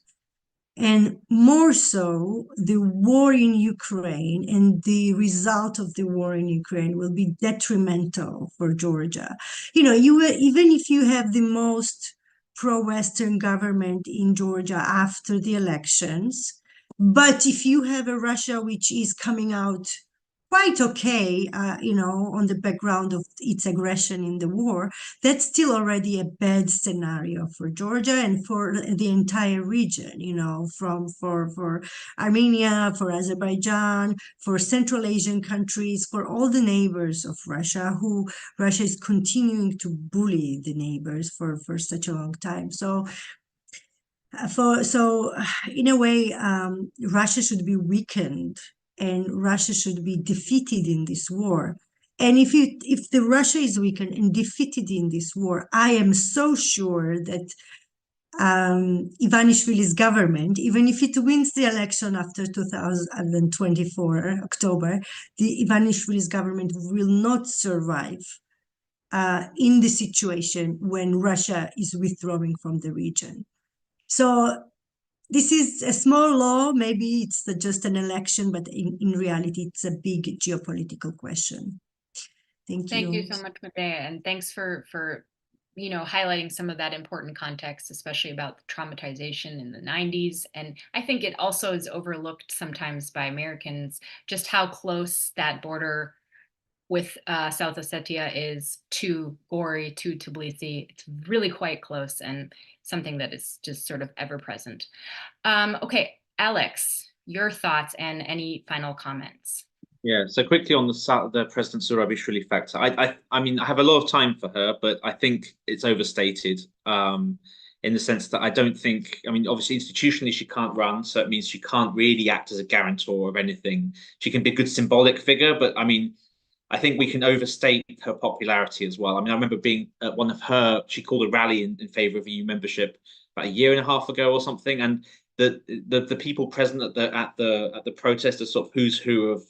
And more so, the war in Ukraine and the result of the war in Ukraine will be detrimental for Georgia. Even if you have the most pro-Western government in Georgia after the elections, but if you have a Russia which is coming out quite okay, on the background of its aggression in the war, that's still already a bad scenario for Georgia and for the entire region, for Armenia, for Azerbaijan, for Central Asian countries, for all the neighbors of Russia, who Russia is continuing to bully the neighbors for such a long time. So in a way, Russia should be weakened, and Russia should be defeated in this war. And if the Russia is weakened and defeated in this war, I am so sure that Ivanishvili's government, even if it wins the election after 2024 October, the Ivanishvili's government will not survive in the situation when Russia is withdrawing from the region. So this is a small law, maybe it's just an election, but in reality, it's a big geopolitical question. Thank you. Thank you so much, Medea, and thanks for highlighting some of that important context, especially about the traumatization in the 90s. And I think it also is overlooked sometimes by Americans, just how close that border with South Ossetia is to Gori, to Tbilisi. It's really quite close, and something that is just sort of ever present. Okay, Alex, your thoughts and any final comments? Yeah, so quickly on the President Zurabishvili factor. I mean, I have a lot of time for her, but I think it's overstated in the sense that I don't think, I mean, obviously institutionally she can't run, so it means she can't really act as a guarantor of anything. She can be a good symbolic figure, but I mean, I think we can overstate her popularity as well. I mean, I remember being at one of she called a rally in favor of EU membership about a year and a half ago or something, and the people present at the protest are sort of who's who of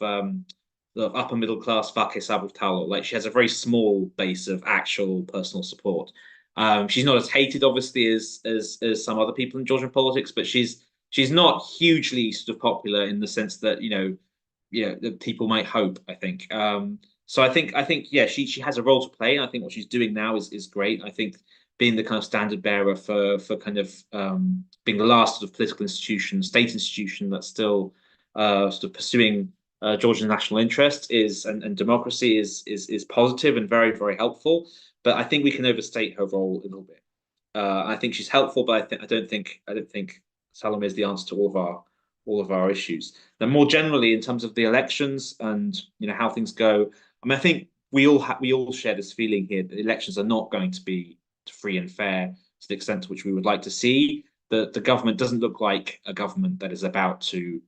the upper middle class Vakesabutalo. Like, she has a very small base of actual personal support. She's not as hated, obviously, as some other people in Georgian politics, but she's she's not hugely sort of popular in the sense that that people might hope. I think. So I think yeah, she has a role to play. And I think what she's doing now is great. I think being the kind of standard bearer for kind of being the last sort of political institution, state institution that's still sort of pursuing Georgian national interest and democracy is positive and very, very helpful. But I think we can overstate her role a little bit. I think she's helpful, but I don't think Salome is the answer to all of our issues. Then more generally, in terms of the elections and how things go, I mean, I think we all share this feeling here that elections are not going to be free and fair to the extent to which we would like to see. The government doesn't look like a government that is about to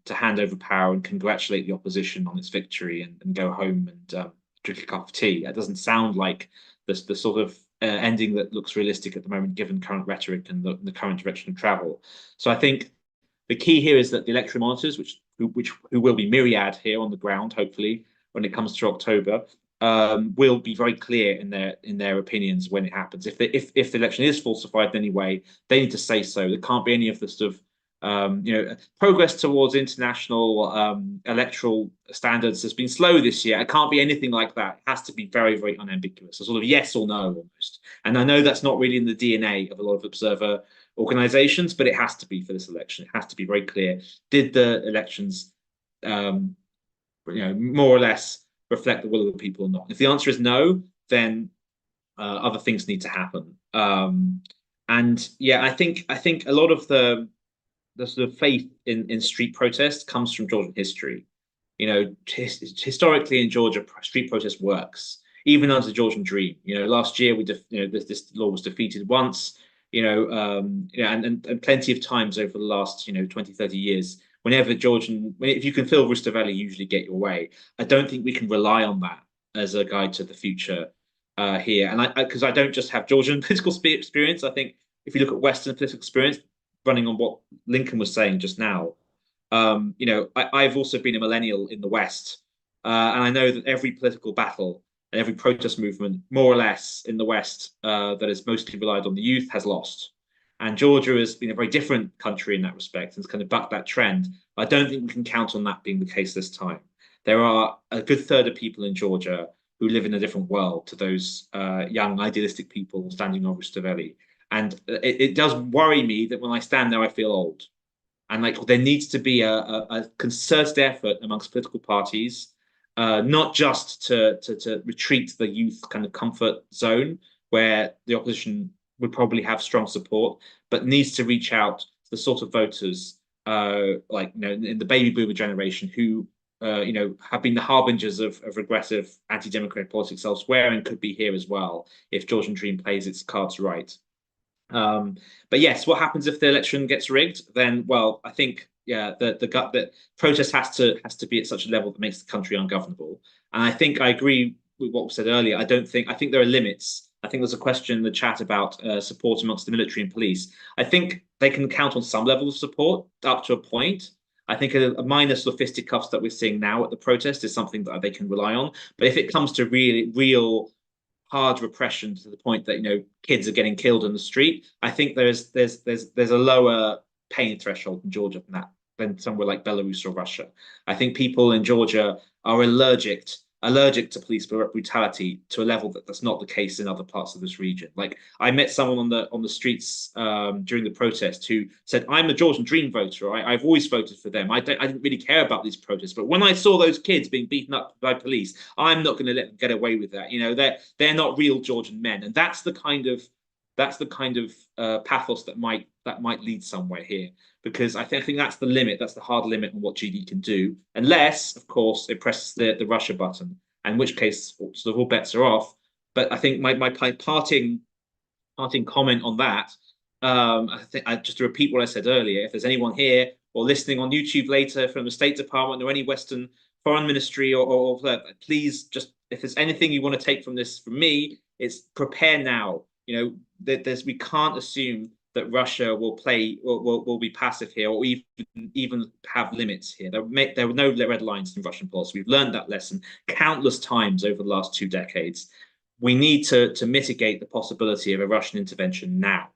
hand over power and congratulate the opposition on its victory and go home and drink a cup of tea. That doesn't sound like the sort of ending that looks realistic at the moment, given current rhetoric and the current direction of travel. So I think the key here is that the electoral monitors, who will be myriad here on the ground, hopefully, when it comes to October, will be very clear in their opinions when it happens. If the election is falsified in any way, they need to say so. There can't be any of the sort of progress towards international electoral standards has been slow this year. It can't be anything like that. It has to be very, very unambiguous, a sort of yes or no almost. And I know that's not really in the DNA of a lot of observer organizations, but it has to be for this election. It has to be very clear. Did the elections, more or less reflect the will of the people or not? If the answer is no, then other things need to happen. And yeah, I think a lot of the sort of faith in street protest comes from Georgian history. Historically in Georgia, street protest works, even under the Georgian Dream. Last year this law was defeated once. And plenty of times over the last 20, 30 years. If you can fill Rustaveli, you usually get your way. I don't think we can rely on that as a guide to the future here. And because I don't just have Georgian political experience. I think if you look at Western political experience, running on what Lincoln was saying just now, I've also been a millennial in the West, and I know that every political battle and every protest movement, more or less in the West, that has mostly relied on the youth, has lost. And Georgia has been a very different country in that respect and has kind of bucked that trend. I don't think we can count on that being the case this time. There are a good third of people in Georgia who live in a different world to those young, idealistic people standing on Rustaveli. And it does worry me that when I stand there, I feel old. And there needs to be a concerted effort amongst political parties, not just to retreat the youth kind of comfort zone where the opposition would probably have strong support, but needs to reach out to the sort of voters in the baby boomer generation who have been the harbingers of regressive anti-democratic politics elsewhere and could be here as well if Georgian Dream plays its cards right. But yes, what happens if the election gets rigged? Then, well, I think the protest has to be at such a level that makes the country ungovernable. And I think I agree with what was said earlier. I think there are limits. I think there's a question in the chat about support amongst the military and police. I think they can count on some level of support up to a point. I think a minor sort of fisticuffs that we're seeing now at the protest is something that they can rely on. But if it comes to real hard repression to the point that kids are getting killed in the street, I think there's a lower pain threshold in Georgia than somewhere like Belarus or Russia. I think people in Georgia are allergic to police brutality to a level that's not the case in other parts of this region. I met someone on the streets during the protest who said, "I'm a Georgian Dream voter. I've always voted for them. I didn't really care about these protests, but when I saw those kids being beaten up by police, I'm not going to let them get away with that. They're not real Georgian men." And that's the kind of pathos that might lead somewhere here, because I think that's the limit. That's the hard limit on what GD can do, unless, of course, it presses the Russia button, in which case sort of all bets are off. But I think my parting comment on that, I think just to repeat what I said earlier, if there's anyone here or listening on YouTube later from the State Department or any Western foreign ministry or please, just if there's anything you want to take from this from me, it's prepare now. We can't assume that Russia will be passive here or even have limits here. There were no red lines in Russian policy. We've learned that lesson countless times over the last 2 decades. We need to mitigate the possibility of a Russian intervention now.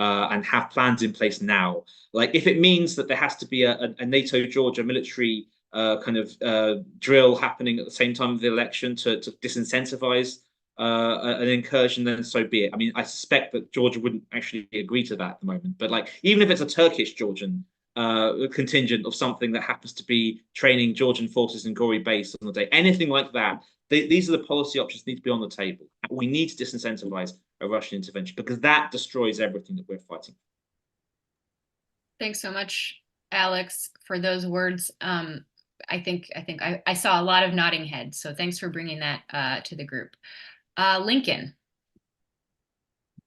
and have plans in place now. Like if it means that there has to be a NATO-Georgia military drill happening at the same time of the election to disincentivize an incursion, then so be it. I mean, I suspect that Georgia wouldn't actually agree to that at the moment. But like, even if it's a Turkish-Georgian contingent of something that happens to be training Georgian forces in Gori base on the day, anything like that, these are the policy options that need to be on the table. We need to disincentivize a Russian intervention because that destroys everything that we're fighting. Thanks so much, Alex, for those words. I think I saw a lot of nodding heads, so thanks for bringing that to the group. Lincoln.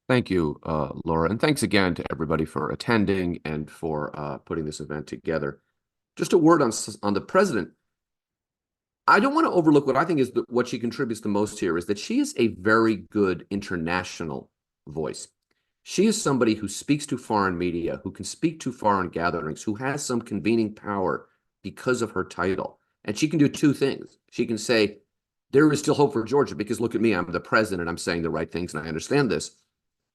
Thank you, Laura, and thanks again to everybody for attending and for putting this event together. Just a word on the president. I don't want to overlook what I think is what she contributes the most here is that she is a very good international voice. She is somebody who speaks to foreign media, who can speak to foreign gatherings, who has some convening power because of her title. And she can do two things. She can say, there is still hope for Georgia because look at me, I'm the president, I'm saying the right things and I understand this.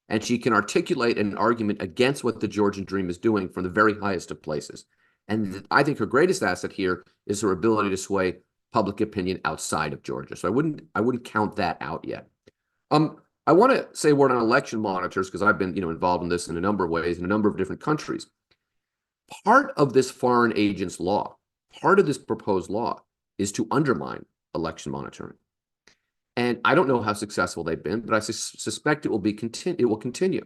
And she can articulate an argument against what the Georgian Dream is doing from the very highest of places. And I think her greatest asset here is her ability to sway public opinion outside of Georgia. So I wouldn't count that out yet. I want to say a word on election monitors because I've been involved in this in a number of ways in a number of different countries. Part of this foreign agents law, part of this proposed law is to undermine election monitoring. And I don't know how successful they've been, but I suspect it will continue.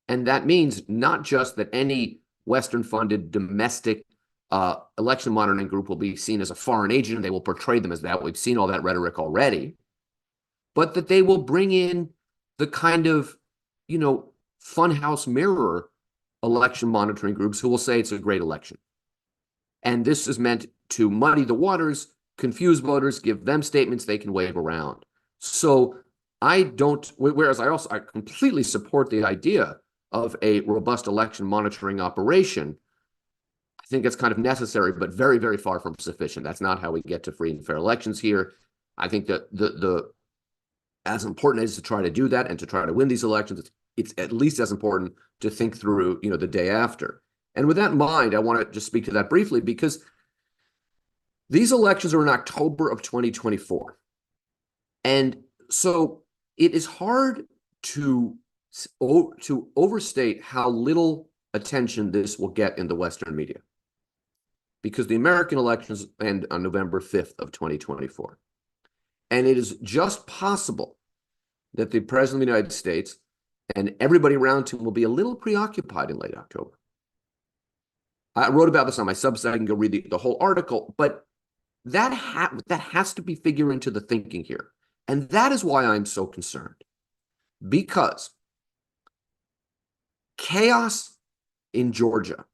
And that means not just that any Western-funded domestic election monitoring group will be seen as a foreign agent, and they will portray them as that. We've seen all that rhetoric already. But that they will bring in the kind of, funhouse mirror election monitoring groups who will say it's a great election. And this is meant to muddy the waters, confuse voters, give them statements they can wave around. So whereas I completely support the idea of a robust election monitoring operation, I think it's kind of necessary, but very, very far from sufficient. That's not how we get to free and fair elections here. I think that as important as to try to do that and to try to win these elections, it's at least as important to think through, the day after. And with that in mind, I want to just speak to that briefly because these elections are in October of 2024. And so it is hard to overstate how little attention this will get in the Western media because the American elections end on November 5th of 2024. And it is just possible that the President of the United States and everybody around him will be a little preoccupied in late October. I wrote about this on my Substack. I can go read the whole article, but that has to be figured into the thinking here. And that is why I'm so concerned. Because chaos in Georgia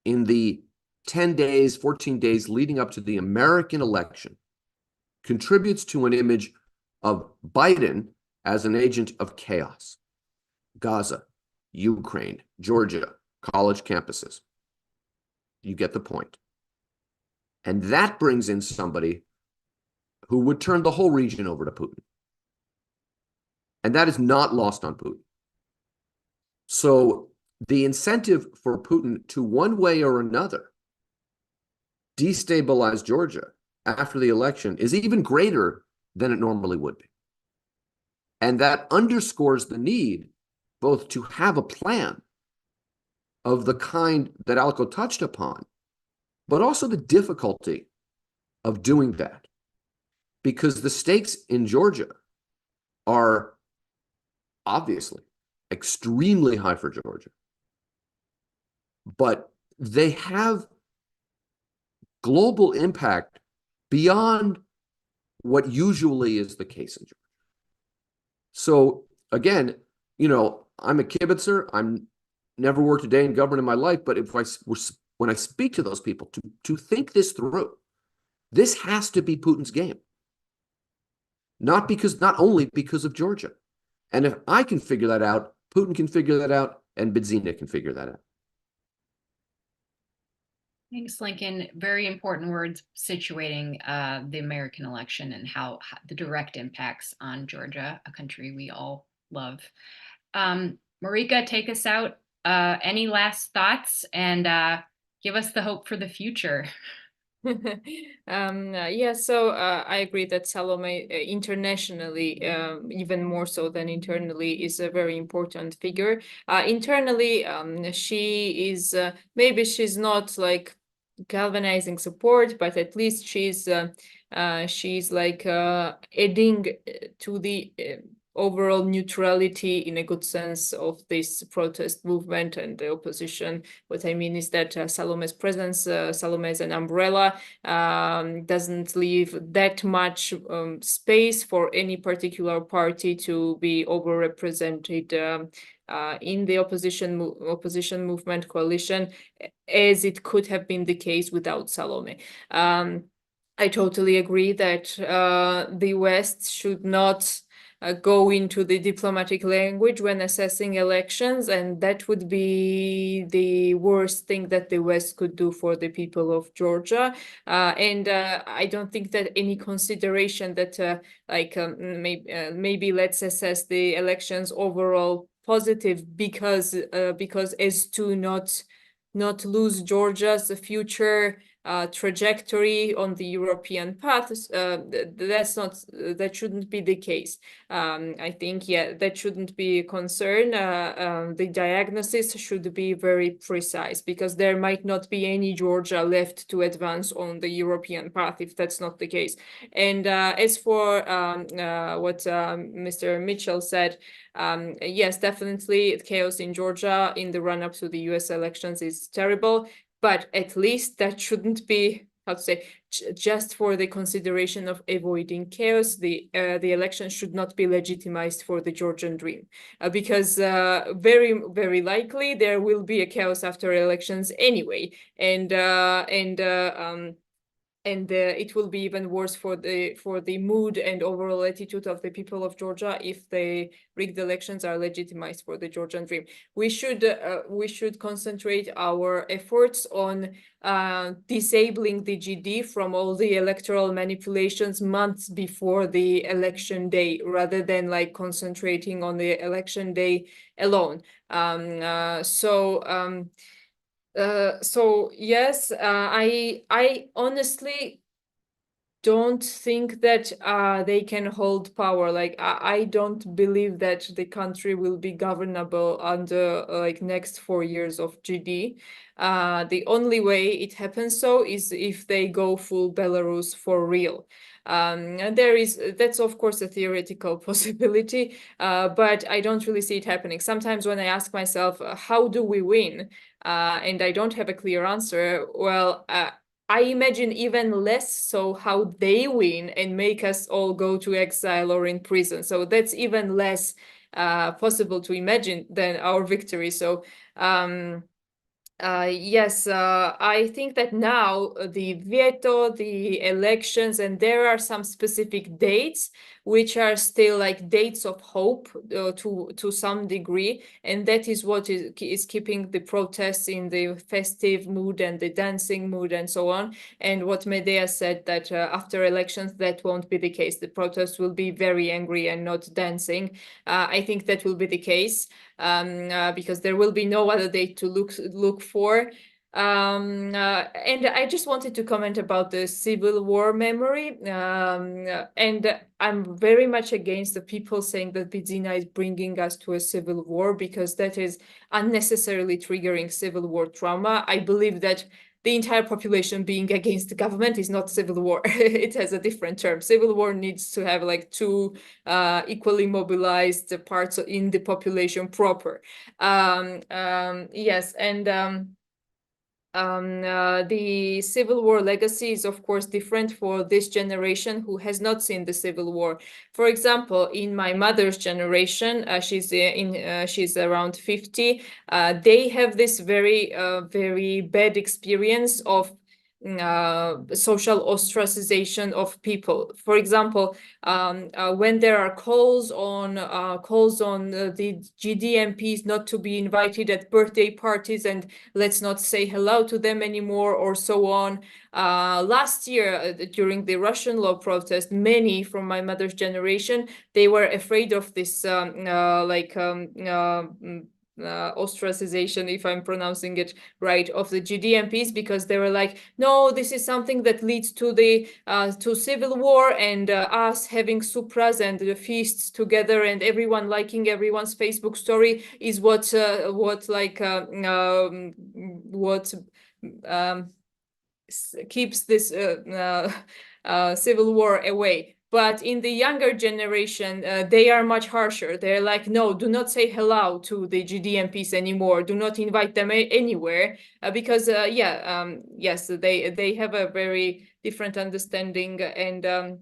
in the 10 days, 14 days leading up to the American election contributes to an image of Biden as an agent of chaos. Gaza, Ukraine, Georgia, college campuses. You get the point. And that brings in somebody who would turn the whole region over to Putin. And that is not lost on Putin. So the incentive for Putin to one way or another destabilize Georgia after the election is even greater than it normally would be. And that underscores the need both to have a plan of the kind that Alko touched upon, but also the difficulty of doing that. Because the stakes in Georgia are obviously extremely high for Georgia. But they have global impact beyond what usually is the case in Georgia. So again, I'm a kibitzer. I'm never worked a day in government in my life, but when I speak to those people to think this through, this has to be Putin's game. Not only because of Georgia. And if I can figure that out, Putin can figure that out, and Bidzina can figure that out. Thanks, Lincoln. Very important words situating the American election and how the direct impacts on Georgia, a country we all love. Marika, take us out. Any last thoughts and give us the hope for the future? Yeah, so I agree that Salome internationally, even more so than internally, is a very important figure. Internally, she is maybe she's not like galvanizing support, but at least she's like adding to the overall neutrality in a good sense of this protest movement and the opposition. What I mean is that Salome's presence, Salome as an umbrella, doesn't leave that much space for any particular party to be overrepresented in the opposition movement coalition, as it could have been the case without Salome. I totally agree that the West should not go into the diplomatic language when assessing elections, and that would be the worst thing that the West could do for the people of Georgia. And I don't think that any consideration that maybe let's assess the elections overall positive because as to not lose Georgia's future trajectory on the European path. That shouldn't be the case. I think, yeah, that shouldn't be a concern. The diagnosis should be very precise, because there might not be any Georgia left to advance on the European path if that's not the case. And as for what Mr. Mitchell said, yes, definitely chaos in Georgia in the run-up to the US elections is terrible. But at least that shouldn't be, how to say, just for the consideration of avoiding chaos. The election should not be legitimized for the Georgian Dream, because very, very likely there will be a chaos after elections anyway, and it will be even worse for the mood and overall attitude of the people of Georgia if the rigged elections are legitimized for the Georgian Dream. We should concentrate our efforts on disabling the GD from all the electoral manipulations months before the election day, rather than like concentrating on the election day alone. So yes, I honestly don't think that they can hold power. Like I don't believe that the country will be governable under like next 4 years of GD. The only way it happens so is if they go full Belarus for real. And that's of course a theoretical possibility, but I don't really see it happening. Sometimes when I ask myself, how do we win? And I don't have a clear answer. Well, I imagine even less so how they win and make us all go to exile or in prison. So that's even less possible to imagine than our victory. So yes, I think that now the veto, the elections, and there are some specific dates which are still like dates of hope to some degree, and that is what is keeping the protests in the festive mood and the dancing mood and so on. And what Medea said, that after elections that won't be the case. The protests will be very angry and not dancing. I think that will be the case. Because there will be no other date to look for. And I just wanted to comment about the Civil War memory. And I'm very much against the people saying that Bidzina is bringing us to a civil war, because that is unnecessarily triggering civil war trauma. I believe that the entire population being against the government is not civil war. It has a different term. Civil war needs to have like two equally mobilized parts in the population proper. Yes, and the Civil War legacy is, of course, different for this generation who has not seen the Civil War. For example, in my mother's generation, she's around 50. They have this very, very bad experience of social ostracization of people. For example, when there are calls on the GDMPs not to be invited at birthday parties and let's not say hello to them anymore, or so on. Last year, during the Russian law protest, many from my mother's generation, they were afraid of this ostracization, if I'm pronouncing it right, of the GDMPs, because they were like, no, this is something that leads to the to civil war, and us having supras and the feasts together and everyone liking everyone's Facebook story is what keeps this civil war away. But in the younger generation, they are much harsher. They're like, no, do not say hello to the GDMPs anymore. Do not invite them anywhere, because yes, they have a very different understanding. And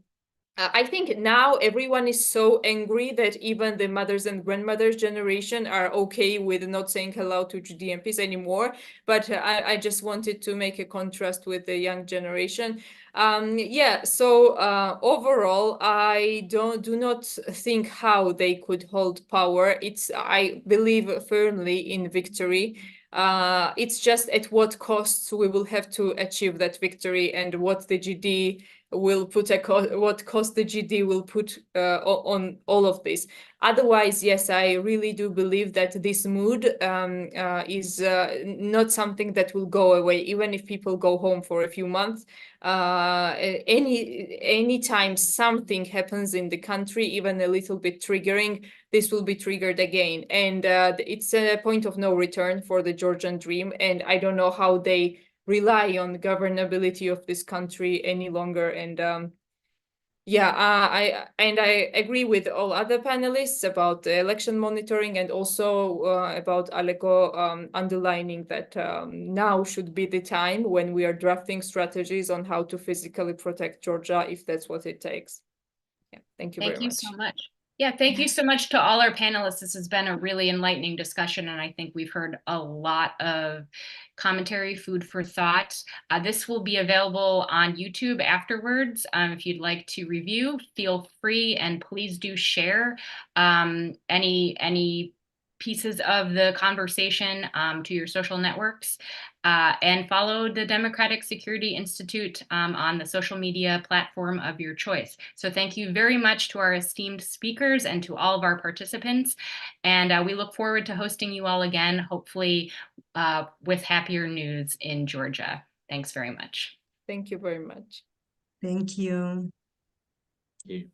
I think now everyone is so angry that even the mothers and grandmothers generation are okay with not saying hello to GDMPs anymore. But I just wanted to make a contrast with the young generation. So overall, I do not think how they could hold power. I believe firmly in victory. It's just at what costs we will have to achieve that victory, and what the GD will put what cost the GD will put on all of this. Otherwise, yes, I really do believe that this mood is not something that will go away, even if people go home for a few months. Any time something happens in the country, even a little bit triggering, this will be triggered again, and it's a point of no return for the Georgian Dream. And I don't know how they rely on the governability of this country any longer. And I agree with all other panelists about the election monitoring, and also about Aleko underlining that now should be the time when we are drafting strategies on how to physically protect Georgia, if that's what it takes. Yeah, thank you very much. Thank you so much. Yeah, thank you so much to all our panelists. This has been a really enlightening discussion, and I think we've heard a lot of commentary, food for thought. This will be available on YouTube afterwards. If you'd like to review, feel free, and please do share any pieces of the conversation to your social networks, and follow the Democratic Security Institute on the social media platform of your choice. So thank you very much to our esteemed speakers and to all of our participants. And we look forward to hosting you all again, hopefully with happier news in Georgia. Thanks very much. Thank you very much. Thank you. Thank you.